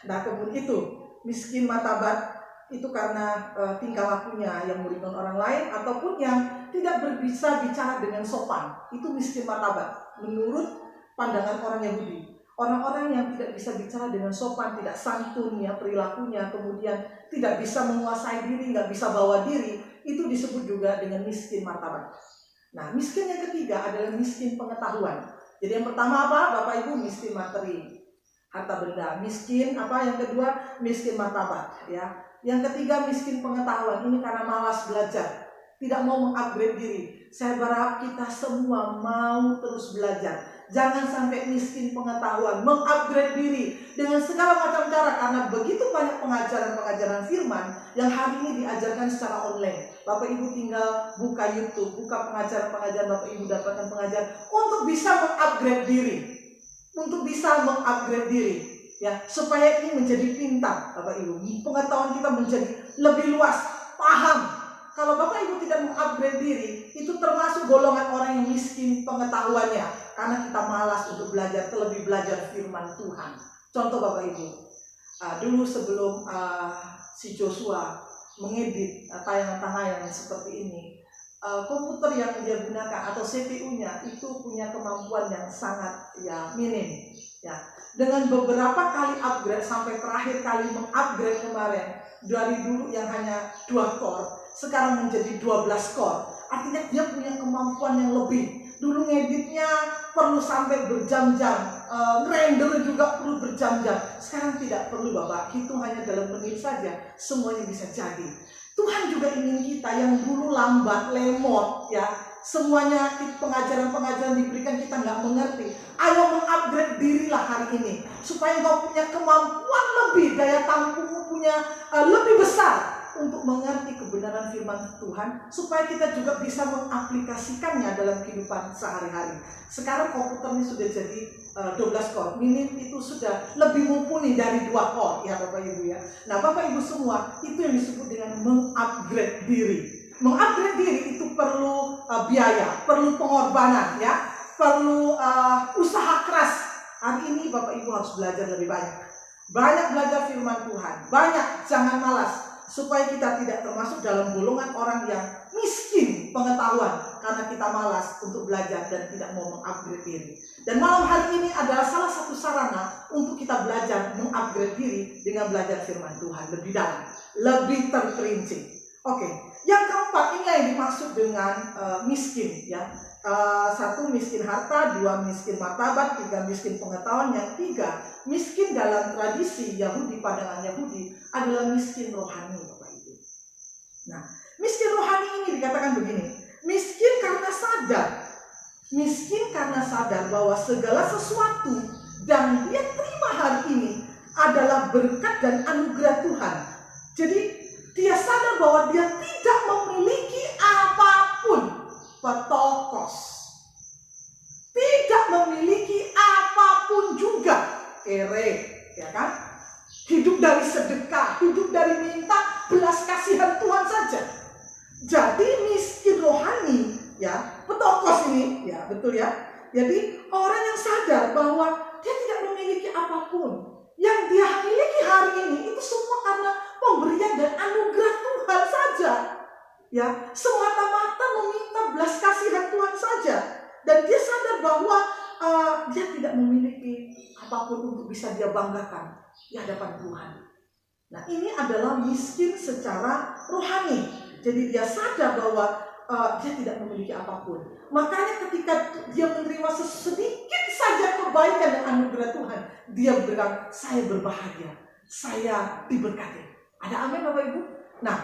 Nah, kemudian itu miskin martabat itu karena tingkah lakunya yang merugikan orang lain, ataupun yang tidak bisa bicara dengan sopan. Itu miskin martabat menurut pandangan orang Yahudi. Orang-orang yang tidak bisa bicara dengan sopan, tidak santun ya perilakunya, kemudian tidak bisa menguasai diri, nggak bisa bawa diri, itu disebut juga dengan miskin martabat. Nah, miskin yang ketiga adalah miskin pengetahuan. Jadi yang pertama apa Bapak Ibu? Miskin materi, harta benda. Miskin apa? Yang kedua miskin martabat ya. Yang ketiga miskin pengetahuan. Ini karena malas belajar, tidak mau mengupgrade diri. Saya berharap kita semua mau terus belajar. Jangan sampai miskin pengetahuan, mengupgrade diri dengan segala macam cara, karena begitu banyak pengajaran-pengajaran firman yang hari ini diajarkan secara online. Bapak Ibu tinggal buka YouTube, buka pengajaran-pengajaran, Bapak Ibu dapatkan pengajaran untuk bisa mengupgrade diri. Untuk bisa mengupgrade diri, ya, supaya ini menjadi pintar, Bapak Ibu. Pengetahuan kita menjadi lebih luas, paham. Kalau Bapak Ibu tidak mengupgrade diri, itu termasuk golongan orang yang miskin pengetahuannya, karena kita malas untuk belajar, terlebih belajar firman Tuhan. Contoh Bapak Ibu, dulu sebelum si Joshua mengedit tayangan-tayangan seperti ini, komputer yang dia gunakan atau CPU-nya itu punya kemampuan yang sangat minim. Ya, dengan beberapa kali upgrade sampai terakhir kali mengupgrade kemarin, dari dulu yang hanya 2 core sekarang menjadi 12 core. Artinya dia punya kemampuan yang lebih. Dulu ngeditnya perlu sampai berjam-jam, render juga perlu berjam-jam. Sekarang tidak perlu Bapak, hitung hanya dalam menit saja semuanya bisa jadi. Tuhan juga ingin kita yang dulu lambat, lemot, ya, semuanya pengajaran-pengajaran diberikan kita nggak mengerti. Ayo mengupgrade dirilah hari ini supaya kau punya kemampuan lebih, daya tampungmu punya lebih besar untuk mengerti kebenaran firman Tuhan, supaya kita juga bisa mengaplikasikannya dalam kehidupan sehari-hari. Sekarang komputer ini sudah jadi 12 core, minim itu sudah lebih mumpuni dari 2 core, ya Bapak Ibu ya. Nah Bapak Ibu semua, itu yang disebut dengan mengupgrade diri. Mengupgrade diri itu perlu biaya, perlu pengorbanan, ya, perlu usaha keras. Hari ini Bapak Ibu harus belajar lebih banyak. Banyak belajar firman Tuhan, banyak, jangan malas, supaya kita tidak termasuk dalam golongan orang yang miskin pengetahuan karena kita malas untuk belajar dan tidak mau mengupgrade diri. Dan malam hari ini adalah salah satu sarana untuk kita belajar mengupgrade diri dengan belajar firman Tuhan lebih dalam, lebih terperinci. Oke, yang keempat ini yang dimaksud dengan miskin, ya. 1 miskin harta, 2 miskin martabat, 3 miskin pengetahuan, yang 3 miskin dalam tradisi Yahudi, pandangan Yahudi adalah miskin rohani, Bapak Ibu. Nah, miskin rohani ini dikatakan begini, miskin karena sadar bahwa segala sesuatu yang dia terima hari ini adalah berkat dan anugerah Tuhan. Jadi dia sadar bahwa dia tidak memiliki apapun, petokos, tidak memiliki apapun juga, ya kan? Hidup dari sedekah, hidup dari minta belas kasihan Tuhan saja. Jadi miskin rohani, ya, petokos ini, ya, betul ya. Jadi orang yang sadar bahwa dia tidak memiliki apapun, yang dia miliki hari ini itu semua karena pemberian dan anugerah Tuhan saja. Ya, semata-mata meminta belas kasihan Tuhan saja. Dan dia sadar bahwa dia tidak memiliki apapun untuk bisa dia banggakan di hadapan Tuhan. Nah, ini adalah miskin secara rohani. Jadi dia sadar bahwa dia tidak memiliki apapun. Makanya ketika dia menerima sedikit saja kebaikan dan anugerah Tuhan, dia bilang, saya berbahagia, saya diberkati. Ada amin Bapak Ibu? Nah,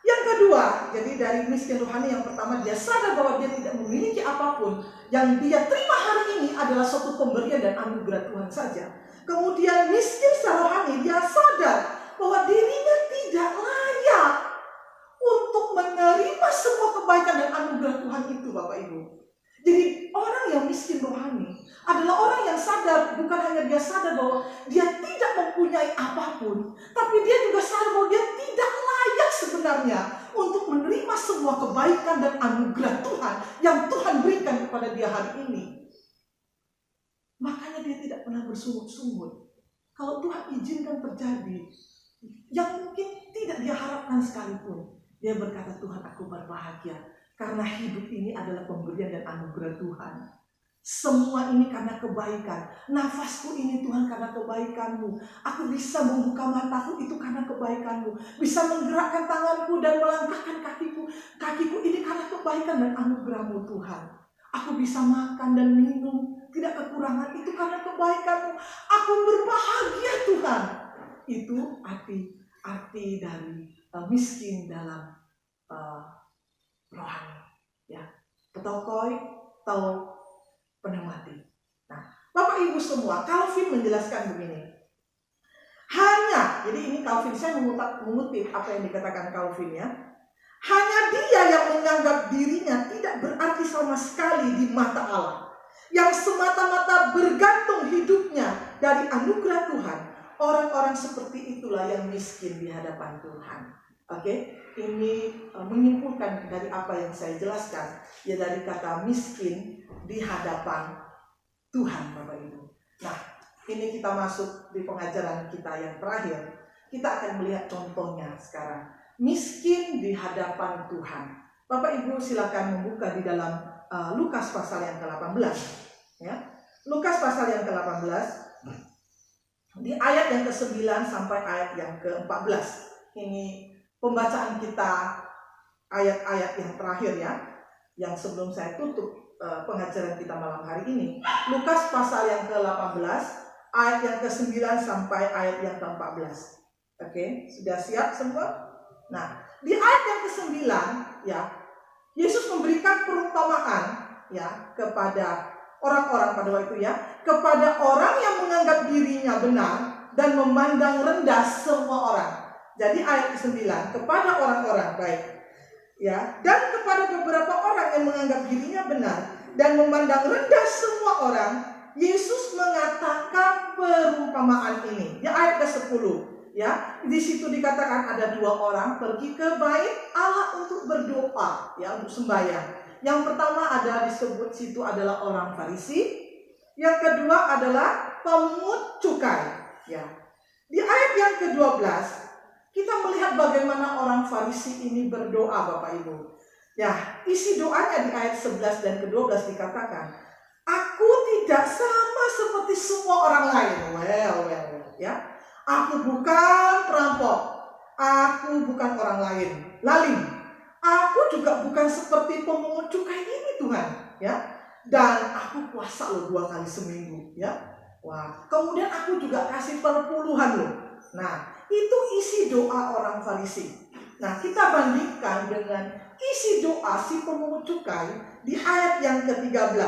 yang kedua, jadi dari miskin rohani yang pertama, dia sadar bahwa dia tidak memiliki apapun. Yang dia terima hari ini adalah suatu pemberian dan anugerah Tuhan saja. Kemudian miskin secara rohani, dia sadar bahwa dirinya tidak layak untuk menerima semua kebaikan dan anugerah Tuhan itu, Bapak Ibu. Jadi orang yang miskin rohani adalah orang yang sadar, bukan hanya dia sadar bahwa dia tidak mempunyai apapun, tapi dia juga sadar bahwa dia tidak layak sebenarnya untuk menerima semua kebaikan dan anugerah Tuhan yang Tuhan berikan kepada dia hari ini. Makanya dia tidak pernah bersungut-sungut. Kalau Tuhan izinkan terjadi yang mungkin tidak dia harapkan sekalipun, dia berkata, Tuhan, aku berbahagia karena hidup ini adalah pemberian dan anugerah Tuhan. Semua ini karena kebaikan. Nafasku ini Tuhan karena kebaikan-Mu. Aku bisa membuka mataku itu karena kebaikan-Mu. Bisa menggerakkan tanganku dan melangkahkan kakiku. Kakiku ini karena kebaikan dan anugerah-Mu Tuhan. Aku bisa makan dan minum, tidak kekurangan, itu karena kebaikan-Mu. Aku berbahagia Tuhan. Itu arti dari miskin dalam rohani. Ya, petokoi atau penemati. Nah, Bapak Ibu semua, Calvin menjelaskan begini. Jadi ini Calvin, saya mengutip apa yang dikatakan Calvin ya. Hanya dia yang menganggap dirinya tidak berarti sama sekali di mata Allah, yang semata-mata bergantung hidupnya dari anugerah Tuhan. Orang-orang seperti itulah yang miskin di hadapan Tuhan. Oke, ini menyimpulkan dari apa yang saya jelaskan, ya, dari kata miskin di hadapan Tuhan, Bapak Ibu. Nah, ini kita masuk di pengajaran kita yang terakhir. Kita akan melihat contohnya sekarang. Miskin di hadapan Tuhan. Bapak Ibu silakan membuka di dalam Lukas pasal yang ke-18. Ya. Lukas pasal yang ke-18. Di ayat yang ke-9 sampai ayat yang ke-14. Ini pembacaan kita ayat-ayat yang terakhir ya. Yang sebelum saya tutup pengajaran kita malam hari ini. Lukas pasal yang ke-18. Ayat yang ke-9 sampai ayat yang ke-14. Oke, sudah siap semua? Nah, di ayat yang ke-9 ya, Yesus memberikan perumpamaan ya kepada orang-orang pada waktu ya, kepada orang yang menganggap dirinya benar dan memandang rendah semua orang. Jadi ayat ke-9 kepada orang-orang baik ya, dan kepada beberapa orang yang menganggap dirinya benar dan memandang rendah semua orang, Yesus mengatakan perumpamaan ini. Di ayat ke-10 ya, di situ dikatakan ada dua orang pergi ke bait Allah untuk berdoa ya, untuk sembahyang. Yang pertama ada disebut situ adalah orang Farisi, yang kedua adalah pemungut cukai ya. Di ayat yang ke-12 kita melihat bagaimana orang Farisi ini berdoa, Bapak Ibu. Ya, isi doanya di ayat 11 dan ke-12 dikatakan, aku tidak sama seperti semua orang lain. Well, ya. Aku bukan perampok, aku bukan orang lain, aku juga bukan seperti pemungut cukai ini Tuhan, ya. Dan aku puasa loh 2 kali seminggu, ya. Wah, kemudian aku juga kasih perpuluhan loh. Nah, itu isi doa orang Farisi. Nah, kita bandingkan dengan isi doa si pemungut cukai di ayat yang ke-13.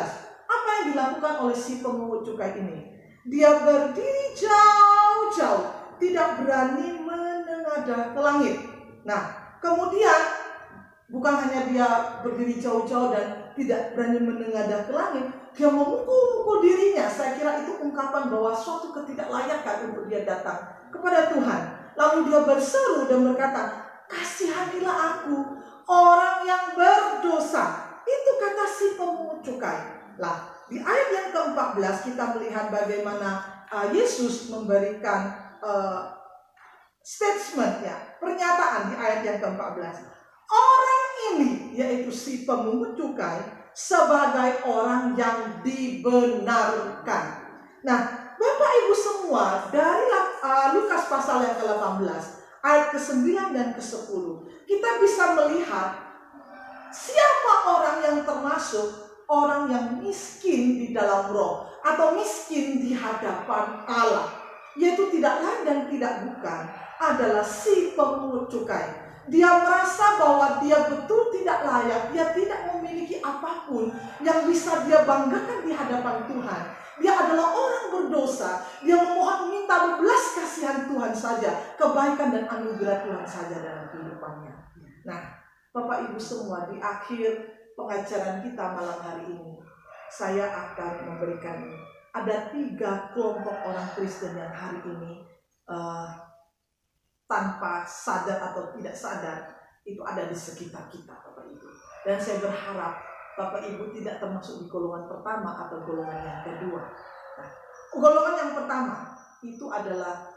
Apa yang dilakukan oleh si pemungut cukai ini? Dia berdiri jauh-jauh, tidak berani menengadah ke langit. Nah, kemudian bukan hanya dia berdiri jauh-jauh dan tidak berani menengadah ke langit, dia memukul-mukul dirinya. Saya kira itu ungkapan bahwa suatu ketidaklayakan untuk dia datang kepada Tuhan. Lalu dia berseru dan berkata, kasihanilah aku, orang yang berdosa. Itu kata si pemungut cukai. Lah, di ayat yang ke-14 kita melihat bagaimana Yesus memberikan statement ya, pernyataan di ayat yang ke-14. Orang ini, yaitu si pemungut cukai, sebagai orang yang dibenarkan. Nah, Bapak Ibu semua, dari Lukas pasal yang ke-18, ayat ke-9 dan ke-10, kita bisa melihat siapa orang yang termasuk orang yang miskin di dalam roh atau miskin di hadapan Allah, yaitu tidak lain dan tidak bukan adalah si pemungut cukai. Dia merasa bahwa dia betul tidak layak, dia tidak memiliki apapun yang bisa dia banggakan di hadapan Tuhan. Dia adalah orang berdosa, dia memohon minta belas kasihan Tuhan saja, kebaikan dan anugerah Tuhan saja dalam kehidupannya. Nah, Bapak Ibu semua, di akhir pengajaran kita malam hari ini, saya akan memberikan ada 3 kelompok orang Kristen yang hari ini tanpa sadar atau tidak sadar itu ada di sekitar kita, Bapak Ibu. Dan saya berharap Bapak Ibu tidak termasuk di golongan pertama atau golongan yang kedua. Nah, golongan yang pertama itu adalah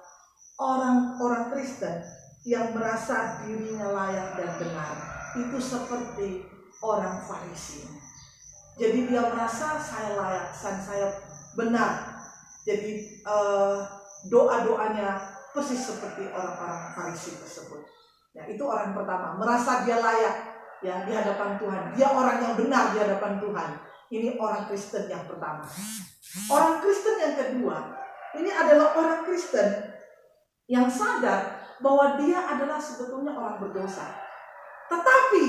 orang-orang Kristen yang merasa dirinya layak dan benar. Itu seperti orang Farisi. Jadi dia merasa saya layak, saya benar. Jadi doa-doanya persis seperti orang-orang Farisi tersebut. Ya, itu orang pertama, merasa dia layak ya di hadapan Tuhan. Dia orang yang benar di hadapan Tuhan. Ini orang Kristen yang pertama. Orang Kristen yang kedua, ini adalah orang Kristen yang sadar bahwa dia adalah sebetulnya orang berdosa. Tetapi,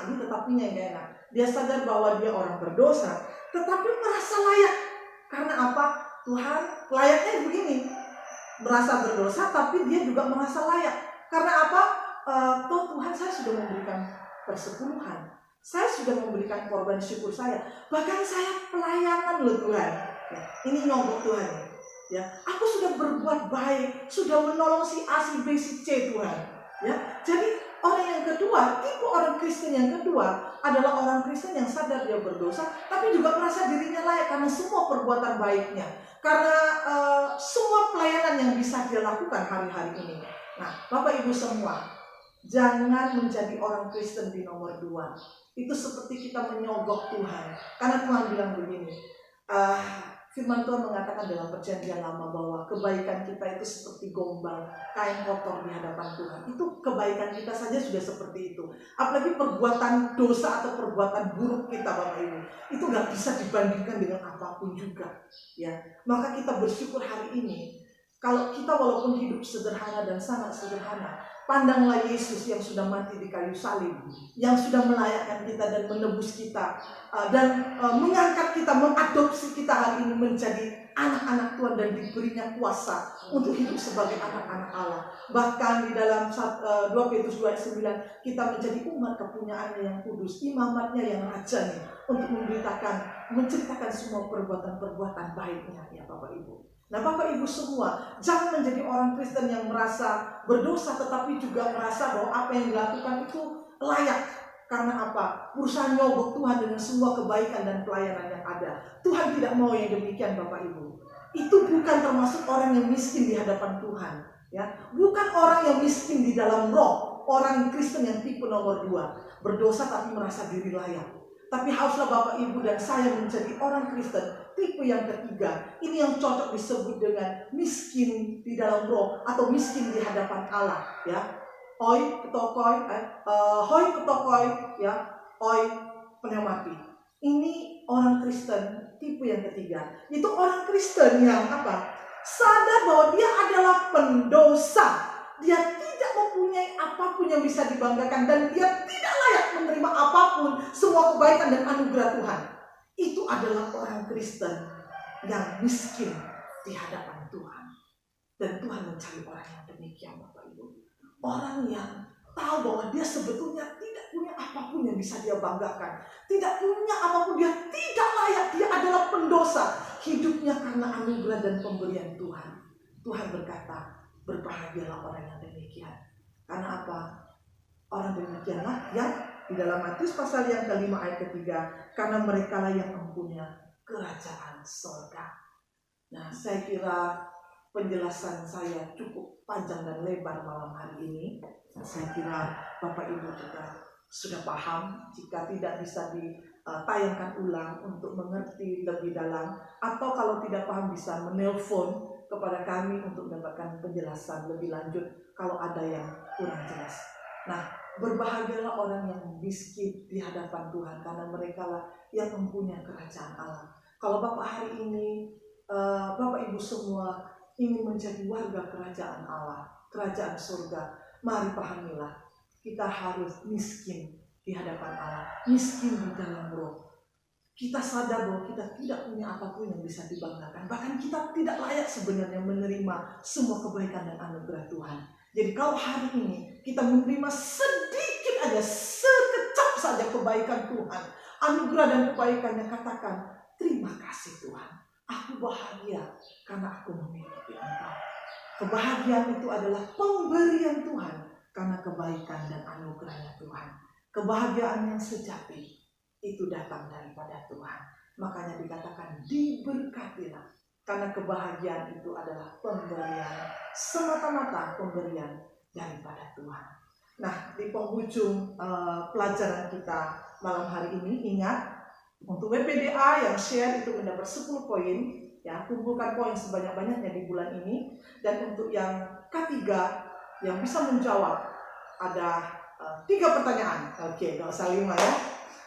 ini tetapinya yang gak enak. Dia sadar bahwa dia orang berdosa, tetapi merasa layak. Karena apa? Tuhan layaknya begini, merasa berdosa tapi dia juga merasa layak. Karena apa? Toh Tuhan, saya sudah memberikan persepuluhan, saya sudah memberikan korban syukur saya, bahkan saya pelayanan loh Tuhan. Ya, ini nyogok Tuhan ya. Aku sudah berbuat baik, sudah menolong si A, si B, si C Tuhan. Ya, jadi orang yang kedua, tipe orang Kristen yang kedua adalah orang Kristen yang sadar dia berdosa, tapi juga merasa dirinya layak karena semua perbuatan baiknya, karena semua pelayanan yang bisa dia lakukan hari-hari ini. Nah, Bapak Ibu semua, jangan menjadi orang Kristen di nomor 2. Itu seperti kita menyogok Tuhan. Karena Tuhan bilang begini, firman Tuhan mengatakan dalam perjanjian lama bahwa kebaikan kita itu seperti gombal, kain kotor di hadapan Tuhan. Itu kebaikan kita saja sudah seperti itu. Apalagi perbuatan dosa atau perbuatan buruk kita Bapak Ibu, itu gak bisa dibandingkan dengan apapun juga. Ya, maka kita bersyukur hari ini, kalau kita walaupun hidup sederhana dan sangat sederhana, pandanglah Yesus yang sudah mati di kayu salib, yang sudah melayakkan kita dan menebus kita, dan mengangkat kita, mengadopsi kita hari ini menjadi anak-anak Tuhan dan diberinya kuasa untuk hidup sebagai anak-anak Allah. Bahkan di dalam 2 Petrus 2 ayat 9, kita menjadi umat kepunyaannya yang kudus, imamatnya yang rajani, untuk menceritakan semua perbuatan-perbuatan baiknya ya Bapak Ibu. Nah Bapak Ibu semua, jangan menjadi orang Kristen yang merasa berdosa tetapi juga merasa bahwa apa yang dilakukan itu layak. Karena apa? Berusaha nyogok Tuhan dengan semua kebaikan dan pelayanan yang ada. Tuhan tidak mau yang demikian Bapak Ibu. Itu bukan termasuk orang yang miskin di hadapan Tuhan, ya. Bukan orang yang miskin di dalam roh, orang Kristen yang tipe nomor 2, berdosa tapi merasa diri layak. Tapi haruslah Bapak Ibu dan saya menjadi orang Kristen tipe yang ketiga. Ini yang cocok disebut dengan miskin di dalam roh atau miskin di hadapan Allah, ya. Hoi ketokoi, ya. Oi pneumati. Ini orang Kristen tipe yang ketiga. Itu orang Kristen yang apa? Sadar bahwa dia adalah pendosa. Dia tidak mempunyai apapun yang bisa dibanggakan dan dia tidak layak menerima apapun, semua kebaikan dan anugerah Tuhan. Itu adalah orang Kristen yang miskin di hadapan Tuhan. Dan Tuhan mencari orang yang demikian Bapak Ibu. Orang yang tahu bahwa dia sebetulnya tidak punya apapun yang bisa dia banggakan. Tidak punya apapun, dia tidak layak, dia adalah pendosa. Hidupnya karena anugerah dan pemberian Tuhan. Tuhan berkata, berbahagialah orang yang demikian. Karena apa? Orang demikianlah yang di dalam Matius pasal yang ke-5 ayat ke-3, karena mereka lah yang mempunyai kerajaan surga. Nah, saya kira penjelasan saya cukup panjang dan lebar malam hari ini. Saya kira Bapak Ibu juga sudah paham. Jika tidak bisa ditayangkan ulang untuk mengerti lebih dalam, atau kalau tidak paham bisa menelpon kepada kami untuk mendapatkan penjelasan lebih lanjut kalau ada yang kurang jelas. Nah, berbahagialah orang yang miskin di hadapan Tuhan, karena mereka lah yang mempunyai kerajaan Allah. Kalau Bapak hari ini, Bapak Ibu semua ingin menjadi warga kerajaan Allah, kerajaan surga, mari pahamilah, kita harus miskin di hadapan Allah, miskin di dalam roh. Kita sadar bahwa kita tidak punya apapun yang bisa dibanggakan. Bahkan kita tidak layak sebenarnya menerima semua kebaikan dan anugerah Tuhan. Jadi kalau hari ini kita menerima sedikit aja, sekecap saja kebaikan Tuhan, anugerah dan kebaikannya, katakan, terima kasih Tuhan. Aku bahagia karena aku memiliki Engkau. Kebahagiaan itu adalah pemberian Tuhan karena kebaikan dan anugerahnya Tuhan. Kebahagiaan yang sejati itu datang daripada Tuhan. Makanya dikatakan diberkatilah, karena kebahagiaan itu adalah pemberian, semata-mata pemberian daripada Tuhan. Nah, di penghujung pelajaran kita malam hari ini, ingat, untuk WPDA yang share itu mendapat 10 poin, ya, kumpulkan poin sebanyak-banyaknya di bulan ini. Dan untuk yang ketiga yang bisa menjawab ada 3 pertanyaan. Oke, gak usah 5 ya.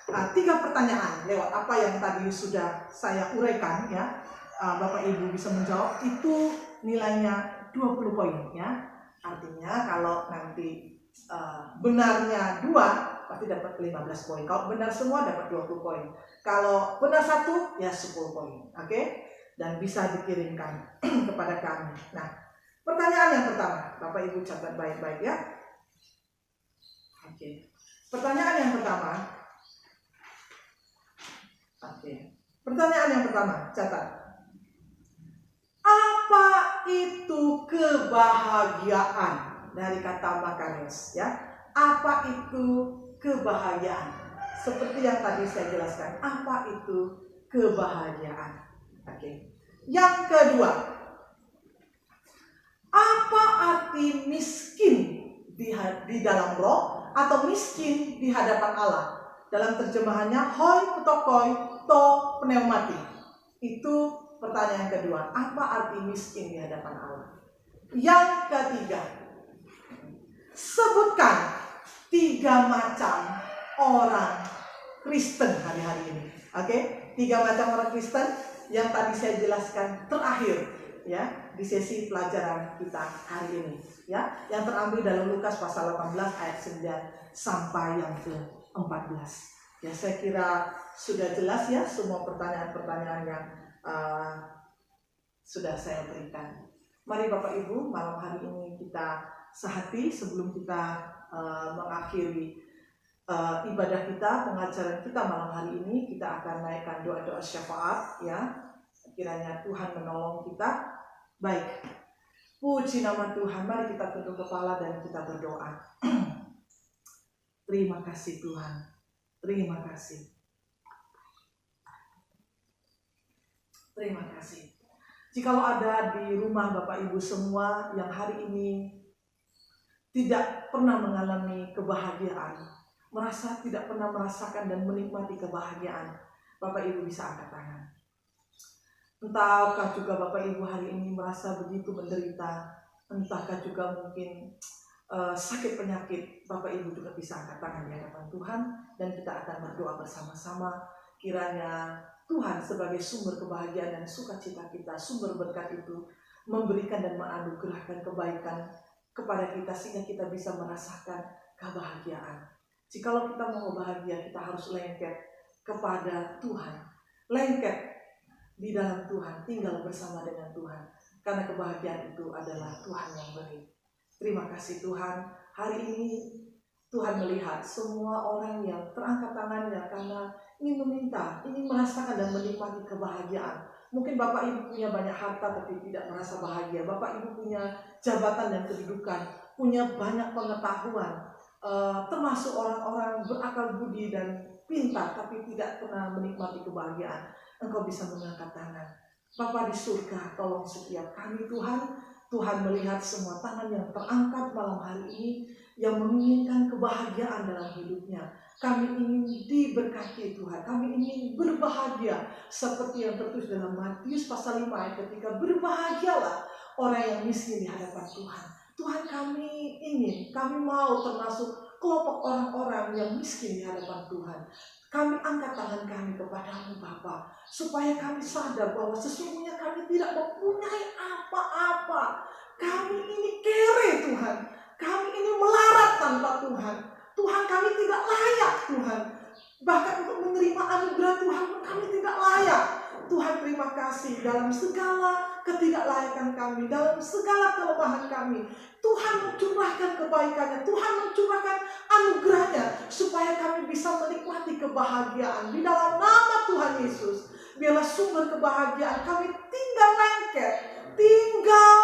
3 pertanyaan lewat apa yang tadi sudah saya uraikan, ya. Bapak Ibu bisa menjawab, itu nilainya 20 poin, ya. Artinya kalau nanti benarnya 2 pasti dapat 15 poin. Kalau benar semua dapat 20 poin. Kalau benar 1 ya 10 poin. Oke? dan bisa dikirimkan kepada kami. Nah, pertanyaan yang pertama, Bapak Ibu catat baik-baik ya. Oke. Pertanyaan yang pertama. Oke. Pertanyaan yang pertama, catat. Apa itu kebahagiaan? Dari kata Makares ya. Apa itu kebahagiaan? Seperti yang tadi saya jelaskan, apa itu kebahagiaan? Oke. Yang kedua, apa arti miskin di dalam roh atau miskin di hadapan Allah? Dalam terjemahannya hoi putokoi to pneumati. Itu pertanyaan kedua. Apa arti miskin di hadapan Allah? Yang ketiga, sebutkan 3 macam orang Kristen hari-hari ini. Oke, 3 macam orang Kristen yang tadi saya jelaskan terakhir ya di sesi pelajaran kita hari ini ya, yang terambil dalam Lukas pasal 18 ayat 9 sampai yang ke-14. Ya, saya kira sudah jelas ya semua pertanyaan-pertanyaan yang sudah saya berikan. Mari Bapak Ibu, malam hari ini kita sehati sebelum kita mengakhiri ibadah kita, pengajaran kita malam hari ini. Kita akan naikkan doa-doa syafaat ya. Kiranya Tuhan menolong kita. Baik, puji nama Tuhan. Mari kita tunduk kepala dan kita berdoa. Terima kasih Tuhan. Terima kasih. Terima kasih. Jikalau ada di rumah Bapak Ibu semua yang hari ini tidak pernah mengalami kebahagiaan, merasa tidak pernah merasakan dan menikmati kebahagiaan, Bapak Ibu bisa angkat tangan. Entahkah juga Bapak Ibu hari ini merasa begitu menderita, entahkah juga mungkin sakit penyakit, Bapak Ibu juga bisa angkat tangan di hadapan Tuhan dan kita akan berdoa bersama-sama. Kiranya Tuhan sebagai sumber kebahagiaan dan sukacita kita, sumber berkat itu memberikan dan menganugerahkan kebaikan kepada kita sehingga kita bisa merasakan kebahagiaan. Jikalau kita mau bahagia, kita harus lengket kepada Tuhan, lengket di dalam Tuhan, tinggal bersama dengan Tuhan, karena kebahagiaan itu adalah Tuhan yang beri. Terima kasih Tuhan, hari ini Tuhan melihat semua orang yang terangkat tangannya karena ingin meminta, ingin merasakan dan menikmati kebahagiaan. Mungkin Bapak Ibu punya banyak harta tapi tidak merasa bahagia. Bapak Ibu punya jabatan dan kedudukan, punya banyak pengetahuan, termasuk orang-orang berakal budi dan pintar tapi tidak pernah menikmati kebahagiaan. Engkau bisa mengangkat tangan. Bapa di surga, tolong setiap kami Tuhan. Tuhan melihat semua tangan yang terangkat malam hari ini yang menginginkan kebahagiaan dalam hidupnya. Kami ingin diberkati Tuhan. Kami ingin berbahagia seperti yang tertulis dalam Matius pasal 5 ayat ketika berbahagialah orang yang miskin di hadapan Tuhan. Tuhan, kami ingin, kami mau termasuk kelompok orang-orang yang miskin di hadapan Tuhan. Kami angkat tangan kami kepadamu Bapa, supaya kami sadar bahwa sesungguhnya kami tidak mempunyai apa-apa. Kami ini kere Tuhan, kami ini melarat tanpa Tuhan. Tuhan, kami tidak layak Tuhan. Bahkan untuk menerima anugerah Tuhan pun kami tidak layak. Tuhan, terima kasih dalam segala ketidaklayakan kami, dalam segala kelemahan kami. Tuhan mencurahkan kebaikannya, Tuhan mencurahkan anugerahnya supaya kami bisa menikmati kebahagiaan di dalam nama Tuhan Yesus. Biarlah sumber kebahagiaan kami tinggal lengket, tinggal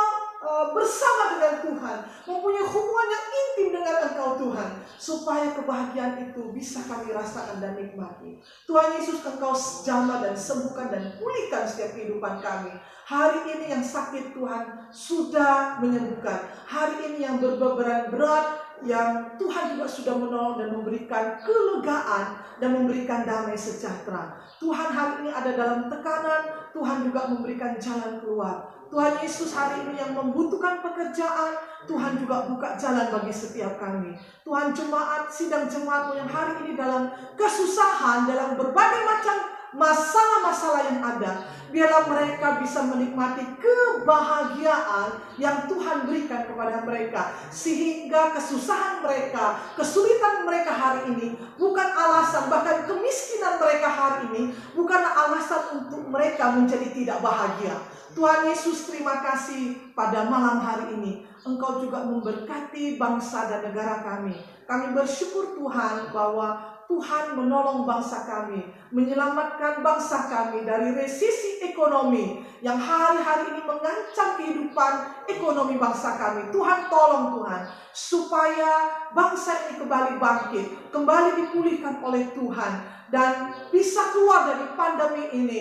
bersama dengan Tuhan, mempunyai hubungan yang intim dengan Engkau Tuhan, supaya kebahagiaan itu bisa kami rasakan dan nikmati. Tuhan Yesus, Engkau jamah dan sembuhkan dan pulihkan setiap kehidupan kami. Hari ini yang sakit Tuhan sudah menyembuhkan. Hari ini yang berbeban berat, yang Tuhan juga sudah menolong dan memberikan kelegaan dan memberikan damai sejahtera. Tuhan hari ini ada dalam tekanan, Tuhan juga memberikan jalan keluar. Tuhan Yesus hari ini yang membutuhkan pekerjaan, Tuhan juga buka jalan bagi setiap kami. Tuhan jemaat, sidang jemaat yang hari ini dalam kesusahan, dalam berbagai macam masalah-masalah yang ada, biarlah mereka bisa menikmati kebahagiaan yang Tuhan berikan kepada mereka, sehingga kesusahan mereka, kesulitan mereka hari ini bukan alasan alasan, bahkan kemiskinan mereka hari ini bukanlah alasan untuk mereka menjadi tidak bahagia. Tuhan Yesus, terima kasih pada malam hari ini Engkau juga memberkati bangsa dan negara kami. Kami bersyukur Tuhan bahwa Tuhan menolong bangsa kami, menyelamatkan bangsa kami dari resesi ekonomi yang hari-hari ini mengancam kehidupan ekonomi bangsa kami. Tuhan tolong Tuhan, supaya bangsa ini kembali bangkit, kembali dipulihkan oleh Tuhan, dan bisa keluar dari pandemi ini.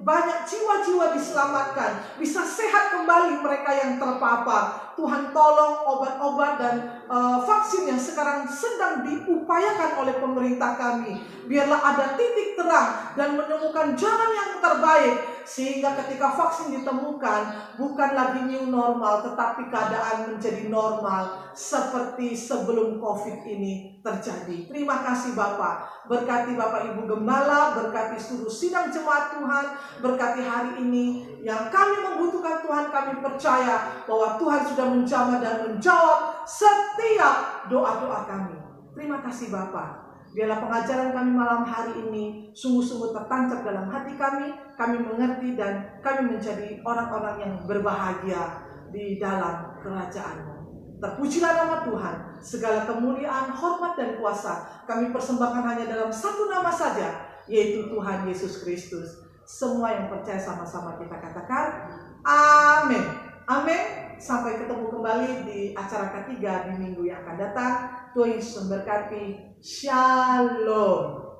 Banyak jiwa-jiwa diselamatkan, bisa sehat kembali mereka yang terpapar. Tuhan tolong obat-obat dan vaksin yang sekarang sedang diupayakan oleh pemerintah kami, biarlah ada titik terang dan menemukan jalan yang terbaik, sehingga ketika vaksin ditemukan bukan lagi new normal, tetapi keadaan menjadi normal seperti sebelum COVID ini terjadi. Terima kasih Bapak, berkati Bapak Ibu Gembala, berkati seluruh sidang jemaat Tuhan, berkati hari ini yang kami membutuhkan Tuhan. Kami percaya bahwa Tuhan sudah menjamah dan menjawab setiap doa-doa kami. Terima kasih Bapak. Biarlah pengajaran kami malam hari ini sungguh-sungguh tertancap dalam hati kami. Kami mengerti dan kami menjadi orang-orang yang berbahagia di dalam kerajaan-Mu. Terpujilah nama Tuhan. Segala kemuliaan, hormat dan kuasa kami persembahkan hanya dalam satu nama saja, yaitu Tuhan Yesus Kristus. Semua yang percaya sama-sama kita katakan amin. Amin. Sampai ketemu kembali di acara ketiga di minggu yang akan datang. Tuhan Yesus memberkati. Shalom.